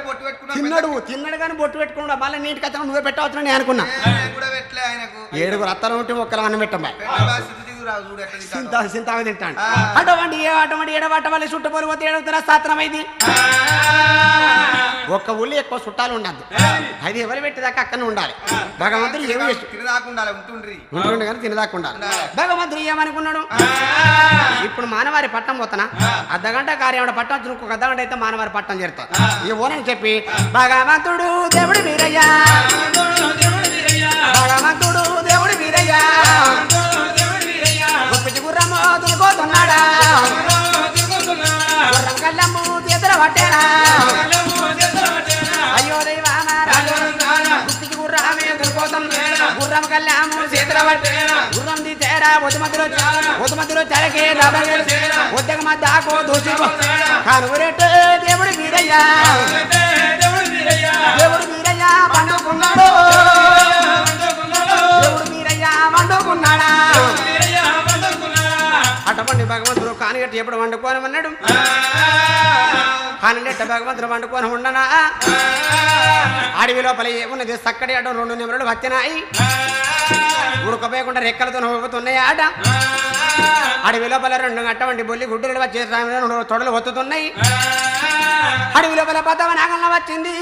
బొట్టు పెట్టుకున్నా తిన్నాడు కానీ బొట్టు పెట్టుకున్నాడు మళ్ళీ నీటికి వచ్చిన నువ్వే పెట్టవచ్చు నేను అనుకున్నా 7 అత్తలు ఉంటే ఒక్కరు అన్నం పెట్టమ్మా సింతాకు తింటాడు అటువంటి ఏడబట్ట వాళ్ళు చుట్టుపోలి పోతే ఏడవుతారా శాస్త్రమైంది ఒక్క ఊళ్ళో ఎక్కువ చుట్టాలు ఉండద్దు అది ఎవరు పెట్టేదాకా అక్కడనే ఉండాలి భగవంతుడు ఏమి ఉంటుండే కానీ తినదాకా భగవంతుడు ఏమనుకున్నాడు ఇప్పుడు మానవారి పట్టం పోతానా అర్ధగంట కార్యం పట్టం వచ్చి ఇంకొక అర్ధగంట అయితే మానవారి పట్టం చేరుతా ఈ ఓనని చెప్పి భగవంతుడు దేవుడు వీరయ్యా భగవంతుడు దేవుడు వీరయ్యా గొప్పిటి గుర్రము దునుకోతున్నాడా గుర్రం కళ్ళము చేతుల పట్టేనా అయ్యో దైవామారాజు గుర్రమే దునుకోతున్నా గుర్రం కళ్ళము చేతుల పట్టేనా గుర్రం తీసేరా ఒతుమతిలో చలకే ఉద్యోగ మధ్యకో దూసిపో కానుగురెట్టే దేవుడు వీరయ్యా దేవుడు వీరయ్యా పండుకున్నాడు దేవుడు వీరయ్యా వండుకున్నాడా అటువంటి భగవంతుడు కానిగట్టి ఎప్పుడు వండుకోని అన్నాడు కానిగట్ట భగవంతుడు వండుకొని ఉండనా అడవి లోపల ఏమున్నది చక్కటి అటు 2 నిమిషాలు వచ్చినాయి ఉడకపోయకుండా రెక్కలతో నవ్వుతున్నాయి ఆట అడవి లోపల 2 అటువంటి బొల్లి గుడ్డలు వచ్చే 2 తొడలు ఒత్తుతున్నాయి అడవి లోపల పదవ నాగంలో వచ్చింది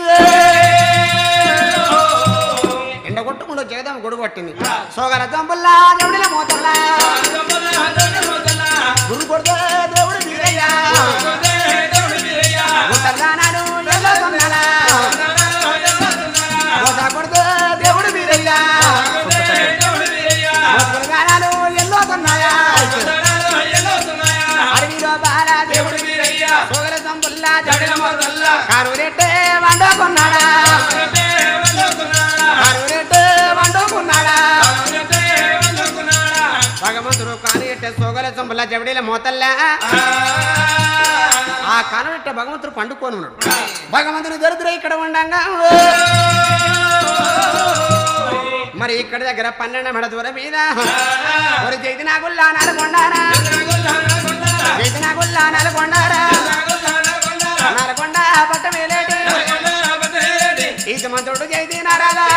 ఎండ కొట్టుకుంటూ జగదమ్మ గొడుగు కొట్టింది సోగల దంపుల్లా దేవుడిల మోతల్లా గురు కొడితే దేవుడు వీరయ్యా ఉత్తరానాడు ఎల్లో కొడితే దేవుడు వీరయ్యా ఉత్తరానాలు ఎల్లో కొన్నాయా అడవిలో బాల దేవుడు వీరయ్యా సోగల దంపుల్లా దేవుడిల మోతల్లా కానురెట్టే వండుకున్నాడా భగవంతుడు కానిగట్టే సోగల చంపల జవడీల మోతల్లా ఆ కానుగట్టే భగవంతుడు పండుకొని ఉన్నాడు భగవంతుడు దరిద్ర ఇక్కడ ఉండంగా మరి ఇక్కడ దగ్గర 12 మెడ దూరం మీద మరి జైతినా గుల్లా నల్గొండారా జైతినా గుల్లా నల్గొండారా నల్గొండ పట్ట మేలేటి ఇది మంత్రుడు జైతినా రాదా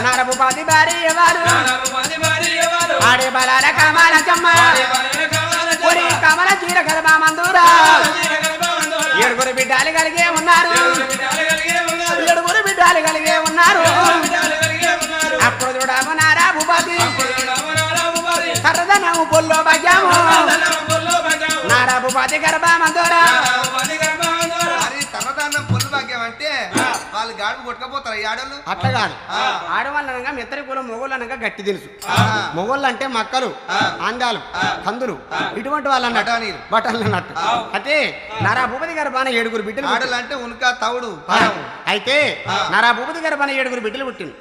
నరభూపాది భారీ వారు ఆడే బలాల కమల చమ్మ కమల చీర గర్భ మందూరా 7 బిడ్డలు కలిగే ఉన్నారు 7 బిడ్డలు కలిగే ఉన్నారు అప్పుడు చూడము నారా భూపతి సరదనము పొల్లో భాగ్యము నారా భూపతి గర్భ మందూరా అంటే వాళ్ళు గాడుపు కొట్టుకపోతారు ఈ ఆడవాళ్ళు అట్లా కాదు ఆడవాళ్ళు అనగా మెత్తరి కులం మొగోళ్ళు అనగా గట్టి తెలుసు మొగోళ్ళు అంటే మక్కలు ఆందాలు కందులు ఇటువంటి వాళ్ళు అన్నట్టు బట్టలు అన్నట్టు అయితే నారా భూపతి గారు బాగా 7 బిడ్డలు ఆడలు అంటే ఉనక తవుడు అయితే నారా భూపతి గారు బాగా 7 బిడ్డలు పుట్టింది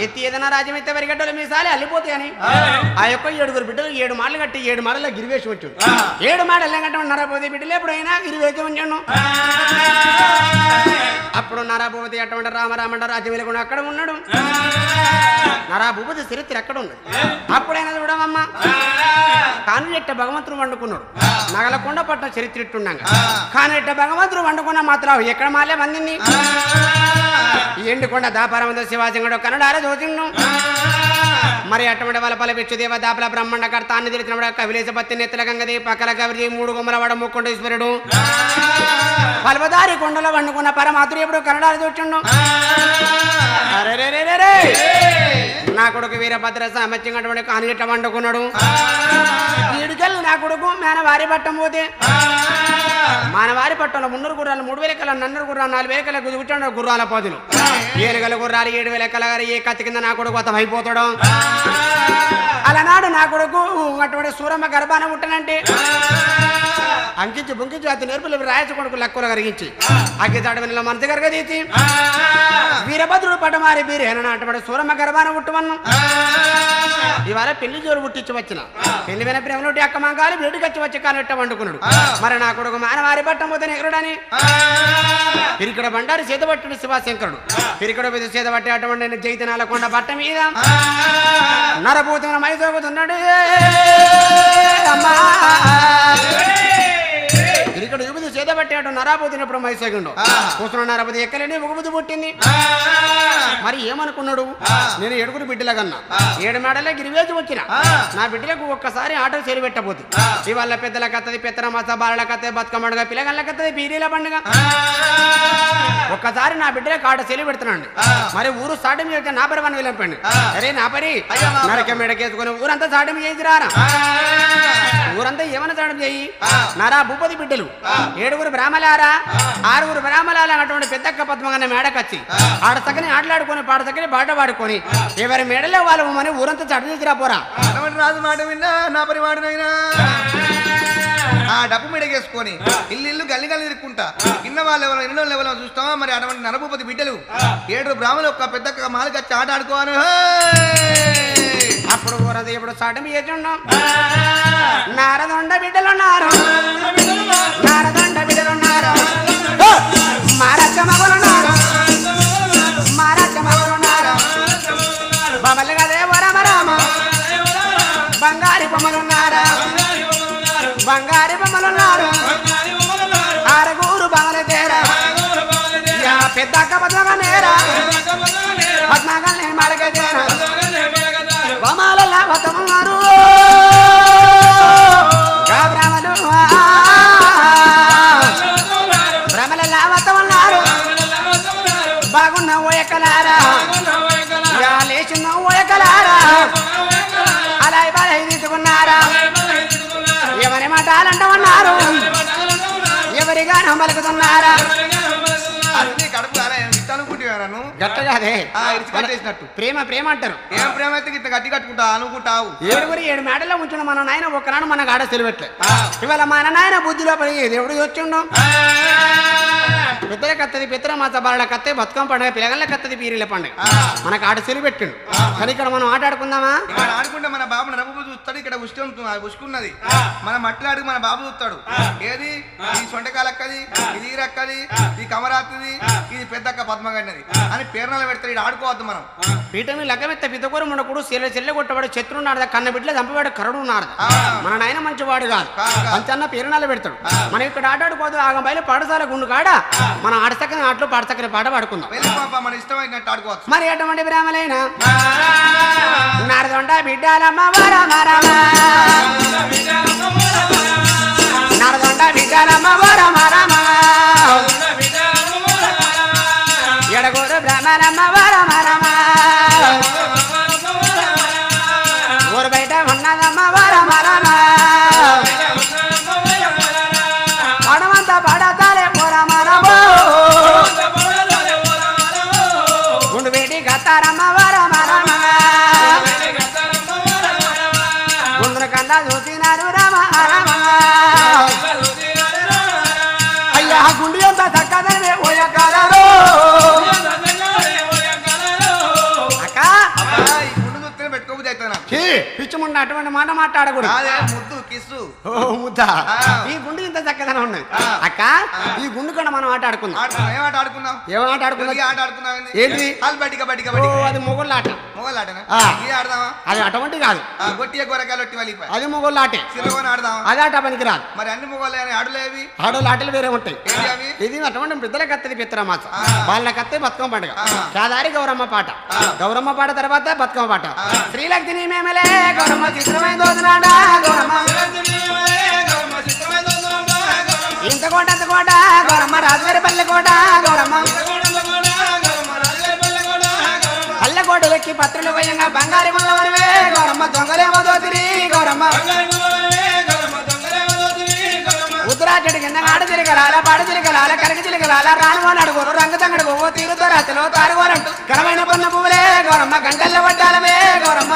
ఎత్తి ఏదైనా రాజ్యం అయితే వరిగడ్డలు మీసాలి అల్లిపోతాయని ఆ యొక్క 7 బిడ్డలు 7 మాటలు కట్టి 7 మాటల గిరివేసి వచ్చాడు 7 మాటలు ఏంటంటే నారా భూపతి బిడ్డలు ఎప్పుడైనా గిరివేసి ఉంచాను అప్పుడు నరభూపతి అటువంటి రామరామండ రాజ్యం వెళ్ళకుండా అక్కడ ఉన్నాడు నరభూపతి చరిత్ర ఎక్కడ ఉంది అప్పుడైనా చూడమమ్మా కానిరెట్ట భగవంతుడు వండుకున్నాడు నగలకొండ పట్ల చరిత్ర ఇట్టున్నాగా కానిరెట్ట భగవంతుడు వండుకున్న మాత్రం ఎక్కడ మాలే మందిని ఎండుకొండ దాపారమంద శివాజంగడు కన్నడార చూసిండు మరి అటువంటి వాళ్ళ పలపిచ్చు దేవ దాపల బ్రహ్మాండ కర్తాన్ని తెలిసిన కవిలేశ పత్తి నెత్తల గంగది పక్కల కవిరి 3 గుమ్మల వాడ ముక్కొండేశ్వరుడు పల్వదారి కొండలో వండుకున్న పరమాత్రుడు ఎప్పుడు కన్నడాలు చూచుండు నా కొడుకు వీరభద్ర సామర్థ్యంగా కానిగిట్ట వండుకున్నాడు ఈడుకెళ్ళి నా కొడుకు మేనవారి పట్టం పోతే మానవారి పట్టంలో 300 గుర్రాలు 3000 కల 400 గుర్రాలు 4000 కల కూర్చోండి గుర్రాల పదులు 7 గుర్రాలు 7000 కల ఏ కత్తి కింద నా కొడుకు అతను అయిపోతాడు అలనాడు నా కొడుకు అటువంటి సూరమ్మ గర్భాన పుట్టనంటే అంకించి బుంకించి అతని నేర్పులు రాయచ కొడుకు లక్కులు కరిగించి అగ్గి తడవనిలో మనసు కరగదీసి వీరభద్రుడు పటమారి బీరేన అటువంటి సూరమ్మ గర్భాన పుట్టమన్ను ఇవాళ పెళ్లి జోరు పుట్టించి వచ్చిన పెళ్లి విన ప్రేమలోటి అక్క మంగాలి వేడికి వచ్చి కానట్ట వండుకున్నాడు మరి నా కొడుకు మానవారి పట్టం పోతే ఎగరుడని పిరికడ బండారి చేతబట్టుడు శివశంకరుడు పిరికడ మీద చేతబట్టి అటువంటి జైతనాల కొండ బట్ట మీద నరభూతమైన మైసోగుతున్నాడు అమ్మా ఇక్కడ యువతి చేతబట్టి అటు నరాబోతున్నప్పుడు మైసోగిండు కూర్చున్న నరపతి ఎక్కలేని ముగుబుద్ధి పుట్టింది మరి ఏమనుకున్నాడు నేను 7 బిడ్డల కన్నా 7 మేడలే గిరివేసి వచ్చిన నా బిడ్డలకు ఒక్కసారి ఆటో చేరి పెట్టబోతు ఇవాళ పెద్దల కత్తది పెత్తన మస బాలల కత్తది బతుకమ్మడుగా పిల్లగల్ల కత్తది బీరీల పండుగ ఒక్కసారి నా బిడ్డలకు ఆటో చేరి పెడుతున్నాండి మరి ఊరు సాటం చేస్తే నా పరి వన్ వెళ్ళండి అరే నా పరి నరక మెడకేసుకుని ఊరంతా సాటం చేసి రారా ఊరంతా ఏమైనా సాటం చేయి నారా భూపతి బిడ్డలు 7 బ్రాహ్మలారా 6 బ్రాహ్మలాల అటువంటి పెద్దక్క పద్మగన్న మేడకచ్చి ఆడ సగని ఆటలాడుకొని పాడ సగని బాట పాడుకొని ఎవరి మేడలే వాళ్ళు మన ఊరంతా చట్టు చేసిరా పోరా రాజు మాట విన్నా నా పరి వాడినైనా ఆ డప్పు మెడకేసుకొని ఇల్లు గల్లి గల్లి తిరుక్కుంటా కింద వాళ్ళు ఎవరో ఎన్నో లెవెల్ చూస్తావా మరి అటువంటి నరభూపతి బిడ్డలు 7 బ్రాహ్మణులు ఒక్క పెద్ద మాలకచ్చి ఆట ఆడుకోను అప్పుడు ఊరది ఇప్పుడు సాటం చేస్తున్నాం నారదొండ బిడ్డలున్నారు నారదొండ బిడ్డలున్నారు మారచ్చ మగలున్నారు మారచ్చ మగలున్నారు బొమ్మలు కదే వరమ రామ బంగారి బొమ్మలున్నారా బంగారి బొమ్మలున్నారు 6 బాల తేరా పెద్దక్క పద్మగా నేరా పద్మగల్ని మడక తేరా బొమ్మల వతమున్నారు భ్రమల లావతమున్నారు బాగున్న ఓయకలారా లేచిన ఓయకలారా అలా బలై తీసుకున్నారా ఎవరి మాటాలంటమన్నారు ఎవరిగా నమ్మలుకుతున్నారా ప్రేమ ప్రేమ అంటారు ఏం ప్రేమ అయితే ఇంత గట్టి కట్టుకుంటా అనుకుంటావు 7 మేడల్లో ఉంచిన మన నాయన ఒకనాడు మన గాడ సెలవెట్లే ఇవాళ మన నాయన బుద్ధిలో పడి దేవుడు వచ్చిండు పెద్దల కత్తది పెద్దల మాత బాల కత్తే బతుకమ్మ పండుగ పిల్లగల్ల కత్తది పీరీల పండుగ మనకు ఆట సెలవు పెట్టిండు కానీ ఇక్కడ మనం ఆట ఆడుకుందామా ఇక్కడ ఆడుకుంటే మన బాబు నరబు చూస్తాడు ఇక్కడ ఉష్కున్నది మన మట్లాడు మన బాబు చూస్తాడు ఏది ఈ సొంటకాలక్కది ఇది రక్కది ఈ కమరాత్ది ఇది పెద్దక్క పద్మగన్నది అని పేరునల పెడతాడు ఇక్కడ ఆడుకోవద్దు మనం పీఠమి లగ్గమెత్త పితకూరు ఉండకూడు చెల్లె కొట్టవాడు శత్రున్నాడు కన్న బిడ్డలు చంపవాడు కరుడు ఉన్నాడు మన నాయన మంచివాడు కాదు అంతన్న పేరునాలు పెడతాడు మనం ఇక్కడ ఆటాడుకోదు ఆగం బయలు పాఠశాల గుండు కాడ మనం ఆడసక్కని ఆటలు పాడసక్కని పాట పాడుకుందాం మన ఇష్టమైనట్టు ఆడుకోవచ్చు మరి ఎటువంటి బ్రాహ్మలైనా నారదొండ బిడ్డాలమ్మ వరమరమా నారదొండ బిడ్డాలమ్మ వరమరమా 7 బ్రాహ్మణమ్మ వరమరమా ఊరు బయట ఉన్నదమ్మ వరమరమా పడమంతా పడతాలే వరమరమో గుండు వేడి గత్తారమ్మ వరమరమా గుండుల కన్నా చూసినారు రమ అయ్యా గుండు ఎంత చక్కదనే ఓయకాలరు పిచ్చముండ అటువంటి మాట మాట్లాడకూడదు ముద్దు కిస్సు ముద్ద ఈ గుండు ఇంత అంత చక్కదనం ఉన్నది అక్క ఈ గుండుకొండ మనం ఆట ఆడుకుందాం ఏం ఆట ఆడుకుందాం ఏం ఆట ఆడుకుందాం ఆట ఆడుకుందాం ఏంటి అది మొగోళ్ళ ఆట మొగలాటనా ఇది ఆడదామా అది అటువంటి కాదు గొట్టియ గొరకాలు ఒట్టి వాళ్ళిపోయి అది మొగోళ్ళ ఆటే సిరగోని ఆడదామా అది ఆట పనికి రాదు మరి అన్ని మొగోళ్ళు ఆడలేవి ఆడోళ్ళ ఆటలు వేరే ఉంటాయి ఏంటి అవి ఇది అటువంటి పెద్దల కత్తది పిత్తరమాస వాళ్ళ కత్తే బతుకమ్మ పండుగ కాదారి గౌరమ్మ పాట గౌరమ్మ పాట తర్వాత బతుకమ్మ పాట శ్రీలక్ష్మి మేమలే గౌరమ్మ చిత్రమైన దోదనాడా గౌరమ్మ ఇంత కోట అంత కోట గౌరమ్మ రాజుగారి పల్లె కోట గౌరమ్మ పల్లెకోటలెక్కి పత్రులు పోయంగా బంగారు ముల్లవరవే గౌరమ్మ దొంగలేమో దోతిరి గౌరమ్మ ఉత్తరాచడి కింద ఆడు తిరగలాల పాడు తిరగలాల కరగి తిరగలాల రానుగోని అడుగురు రంగు తంగడు పువ్వు తీరుతో రాతలో తారుగోనంటూ కరమైన పొన్న పువ్వులే గౌరమ్మ గంటల్లో పడ్డాలమే గౌరమ్మ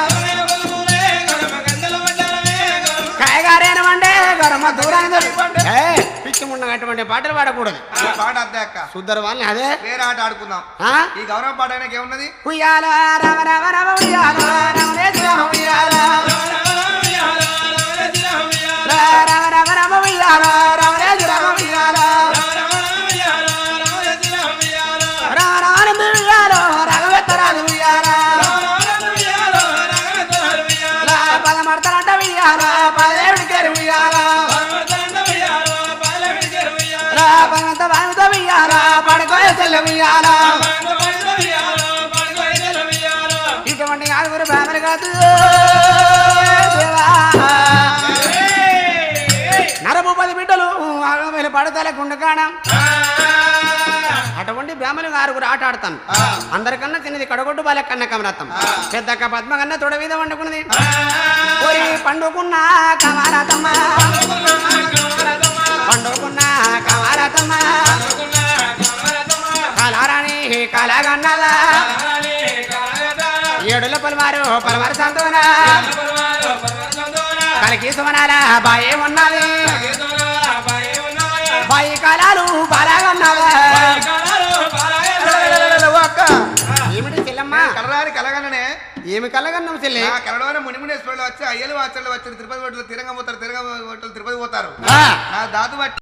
కాయగారేనమండే గౌరమ్మ దూరాన్ని పిచ్చి ఉన్నటువంటి పాటలు పాడకూడదు పాట అద్దే అక్క సుద్దరు వాళ్ళని అదే వేరే ఆట ఆడుకుందాం ఈ గౌరవ పాట ఆయనకి ఏమున్నది ఉయ్యాల రమ రమ రమ ఉయ్యాల రమణే శ్రీరామ ఉయ్యాల రమ రమ రమ ఉయ్యాల రమణే శ్రీరామ ఉయ్యాల రమ రానందు ఉయ్యాల రఘువెత్తరాజు ఉయ్యాల పదమడతలంట ఉయ్యాల పదేవిడికేరు ఉయ్యాల భగవంత భాగంతో ఉయ్యాల పడుకోయే చెల్లె ఉయ్యాల ఇటువంటి ఆరుగురు బ్రాహ్మణులు కాదు నరభూపతి బిడ్డలు ఆగమేలు పడతల గుండకాణం అటువంటి బ్రాహ్మణులు ఆరుగురు ఆట ఆడతాను అందరికన్నా చిన్నది కడగొట్టు బాల కన్న కమరత్తం పెద్దక్క పద్మ కన్నా తొడ మీద వండుకున్నది పండుకున్న కమరతమ్మ పండుకున్న కమరతమ్మ కలారాణి కలగన్నదా ఏడుల పలమారు సంతోన కలికి సుమనాల బాయే ఉన్నది బాయి కాలాలు బాలాగన్నదా ఏమిటి చెల్లమ్మ కలరాని కలగననే ఏమి కలగన్నాం చెల్లి కలలోనే మునిమునేశ్వరులు వచ్చి అయ్యలు వాచలు వచ్చి తిరుపతి తిరగ పోతారు తిరుపతి పోతారు ఆ. నా దాదు బట్టి